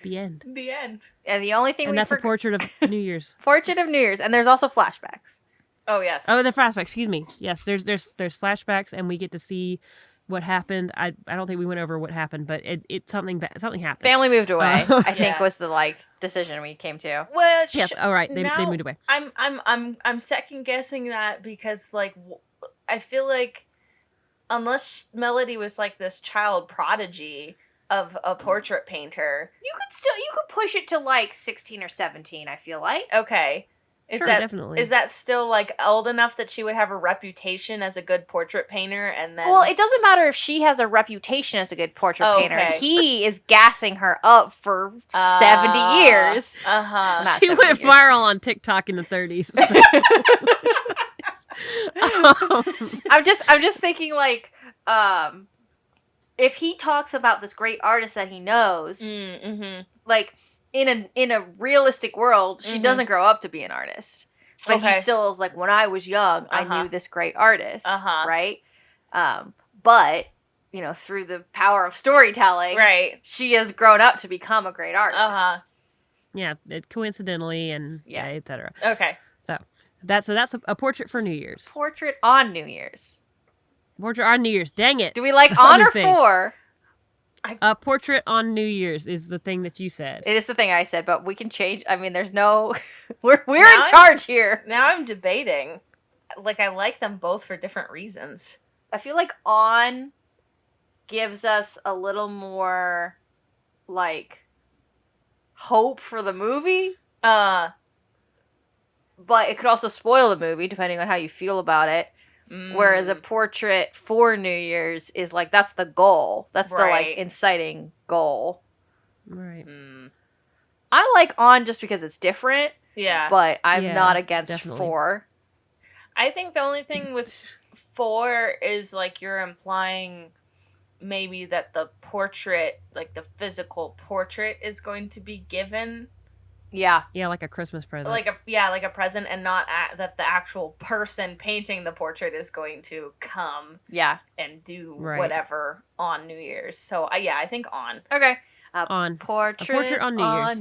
The end. The end. And the only thing and that's a portrait of New Year's. Portrait of New Year's, and there's also flashbacks. Oh, yes. Oh, the flashbacks, excuse me. Yes, there's flashbacks, and we get to see what happened. I don't think we went over what happened, but something happened. Family moved away. I think was the decision we came to. Which yes, all right, they moved away. I'm second guessing that because I feel like unless Melody was this child prodigy of a portrait painter, you could push it to 16 or 17. I feel like. Okay. Sure, definitely. Is that still old enough that she would have a reputation as a good portrait painter? And then, well, it doesn't matter if she has a reputation as a good portrait painter. He is gassing her up for 70 years. She went viral on TikTok in the 30s. I'm just thinking if he talks about this great artist that he knows, in a realistic world, she doesn't grow up to be an artist. But he still is when I was young, I knew this great artist, right? But, through the power of storytelling, right, she has grown up to become a great artist. Yeah, coincidentally and et cetera. Okay. So that's a portrait for New Year's. Portrait on New Year's. Portrait on New Year's. Dang it. Do we like on or for? A portrait on New Year's is the thing that you said. It is the thing I said, but we can change. I mean, there's no... we're in charge here. Now I'm debating. I like them both for different reasons. I feel like on gives us a little more, hope for the movie. But it could also spoil the movie, depending on how you feel about it. Whereas a portrait for New Year's is that's the goal. That's the inciting goal. Right. I like on just because it's different. Yeah. But I'm not against definitely. for. I think the only thing with for is you're implying maybe that the portrait, the physical portrait is going to be given. Yeah. Yeah, like a Christmas present. Like a present, and not that the actual person painting the portrait is going to come and do whatever on New Year's. So, I think on. Okay. A portrait on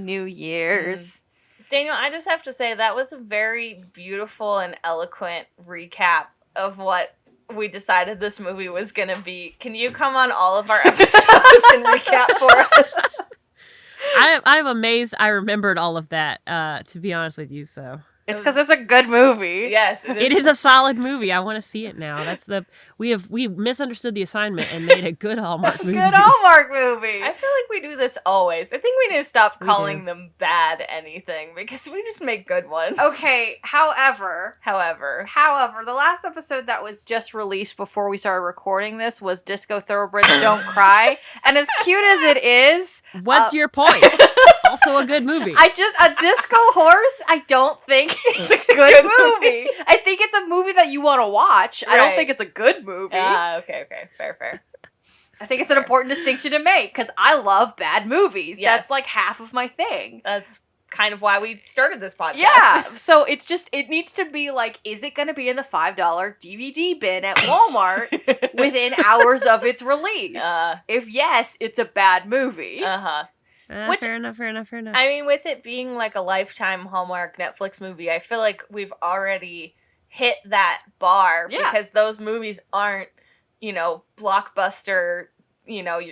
New Year's. Daniel, I just have to say that was a very beautiful and eloquent recap of what we decided this movie was going to be. Can you come on all of our episodes and recap for us? I'm amazed I remembered all of that, to be honest with you, so. It's because it's a good movie. Yes, it is. It is a solid movie. I want to see it now. We misunderstood the assignment and made a good Hallmark movie. Good Hallmark movie. I feel like we do this always. I think we need to stop calling them bad anything because we just make good ones. Okay, however, the last episode that was just released before we started recording this was Disco Thoroughbreds Don't Cry. And as cute as it is... What's your point? Also a good movie. A disco horse, I don't think it's a good movie. I think it's a movie that you want to watch. Right. I don't think it's a good movie. Okay. Fair. I think it's an important distinction to make because I love bad movies. Yes. That's half of my thing. That's kind of why we started this podcast. Yeah. So it needs to be is it going to be in the $5 DVD bin at Walmart within hours of its release? If yes, it's a bad movie. Fair enough. I mean, with it being a Lifetime Hallmark Netflix movie, I feel like we've already hit that bar because those movies aren't, blockbuster.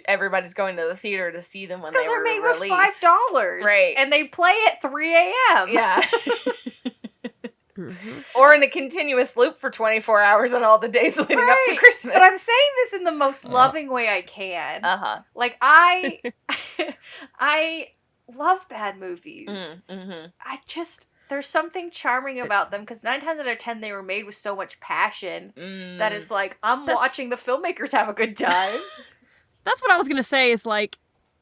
Everybody's going to the theater to see them when they were made released. With $5, right? And they play at 3 a.m. Yeah. Or in a continuous loop for 24 hours on all the days leading up to Christmas. But I'm saying this in the most loving way I can. I love bad movies. there's something charming about them because 9 times out of 10 they were made with so much passion that it's like watching the filmmakers have a good time. That's what I was gonna say. Is like,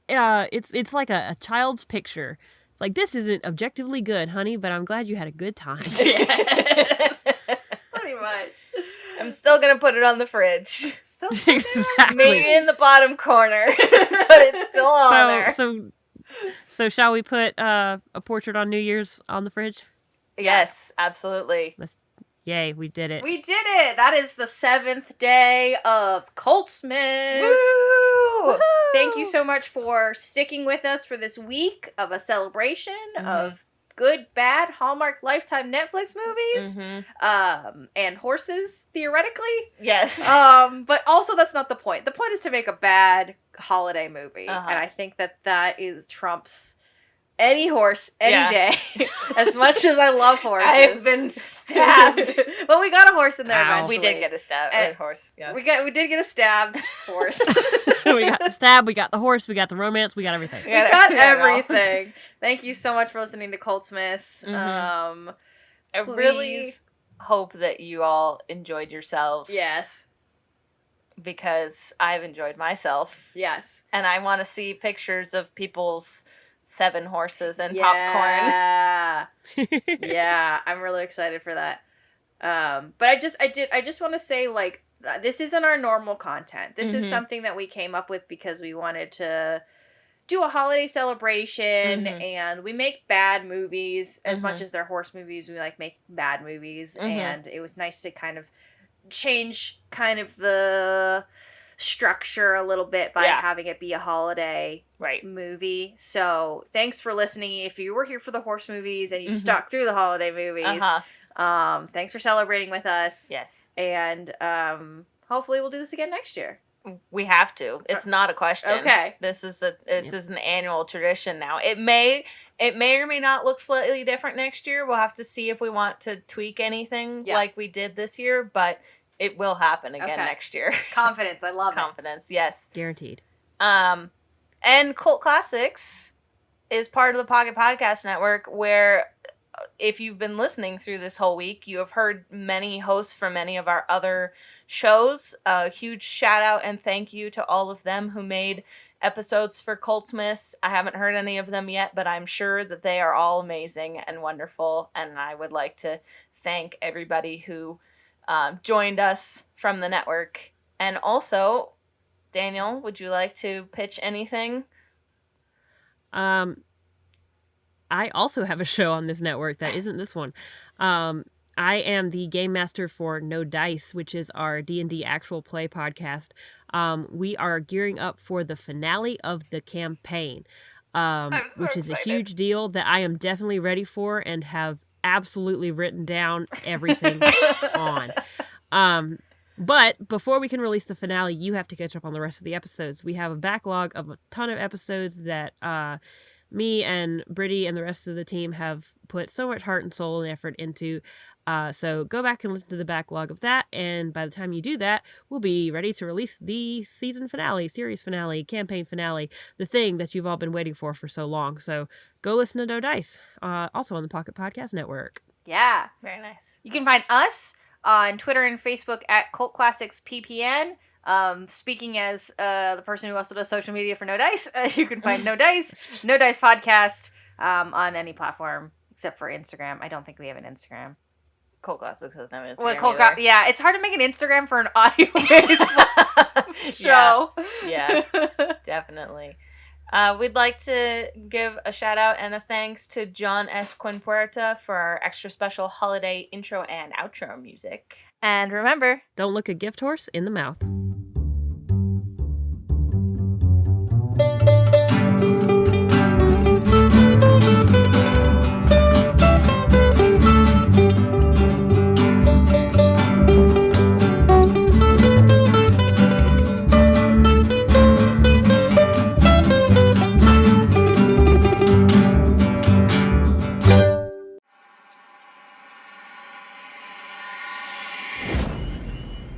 it's like a child's picture. It's like, this isn't objectively good, honey, but I'm glad you had a good time. Yes. Pretty much. I'm still gonna put it on the fridge. Exactly. Maybe in the bottom corner, but it's still on there. So shall we put a portrait on New Year's on the fridge? Yes, absolutely. Yay, we did it. We did it. That is the 7th day of Coltsmas. Woo! Woo-hoo! Thank you so much for sticking with us for this week of a celebration of good, bad Hallmark Lifetime Netflix movies, and horses, theoretically. Yes. But also that's not the point. The point is to make a bad holiday movie, and I think that is trumps any horse any day. As much as I love horses, I've been stabbed. Well, we got a horse in there eventually. We did get a stabbed horse. Yes. We did get a stabbed horse. We got the stab, we got the horse, we got the romance, we got everything. We got everything. Thank you so much for listening to Coltsmas. I really hope that you all enjoyed yourselves. Yes. Because I've enjoyed myself. Yes. And I want to see pictures of people's 7 horses and popcorn. Yeah, I'm really excited for that. But I just want to say, like, this isn't our normal content. This is something that we came up with because we wanted to do a holiday celebration, and we make bad movies as much as they're horse movies. We make bad movies, and it was nice to kind of change kind of the structure a little bit by having it be a holiday movie. So thanks for listening. If you were here for the horse movies and you stuck through the holiday movies, thanks for celebrating with us. Yes. And hopefully we'll do this again next year. We have to. It's not a question. Okay. This is an annual tradition now. It may or may not look slightly different next year. We'll have to see if we want to tweak anything like we did this year, but it will happen again next year. Confidence. I love Confidence, yes. Guaranteed. And Cult Classics is part of the Pocket Podcast Network, where if you've been listening through this whole week, you have heard many hosts from many of our other shows. A huge shout out and thank you to all of them who made episodes for Coltsmas. I haven't heard any of them yet, but I'm sure that they are all amazing and wonderful. And I would like to thank everybody who joined us from the network. And also, Daniel, would you like to pitch anything? I also have a show on this network that isn't this one. I am the game master for No Dice, which is our D&D actual play podcast. We are gearing up for the finale of the campaign, which is a huge deal that I am definitely ready for and have absolutely written down everything on. But before we can release the finale, you have to catch up on the rest of the episodes. We have a backlog of a ton of episodes that me and Brittany and the rest of the team have put so much heart and soul and effort into. So go back and listen to the backlog of that. And by the time you do that, we'll be ready to release the season finale, series finale, campaign finale, the thing that you've all been waiting for so long. So go listen to No Dice, also on the Pocket Podcast Network. Yeah. Very nice. You can find us on Twitter and Facebook at Cult Classics PPN. Speaking as the person who also does social media for No Dice, you can find No Dice Podcast on any platform except for Instagram. I don't think we have an Instagram. Cult Classics doesn't have an Instagram. Yeah, it's hard to make an Instagram for an audio-based show. Yeah, definitely. We'd like to give a shout out and a thanks to John S. Quinpuerta for our extra special holiday intro and outro music. And remember, don't look a gift horse in the mouth.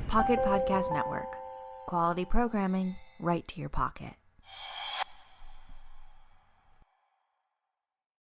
Pocket Podcast Network. Quality programming right to your pocket.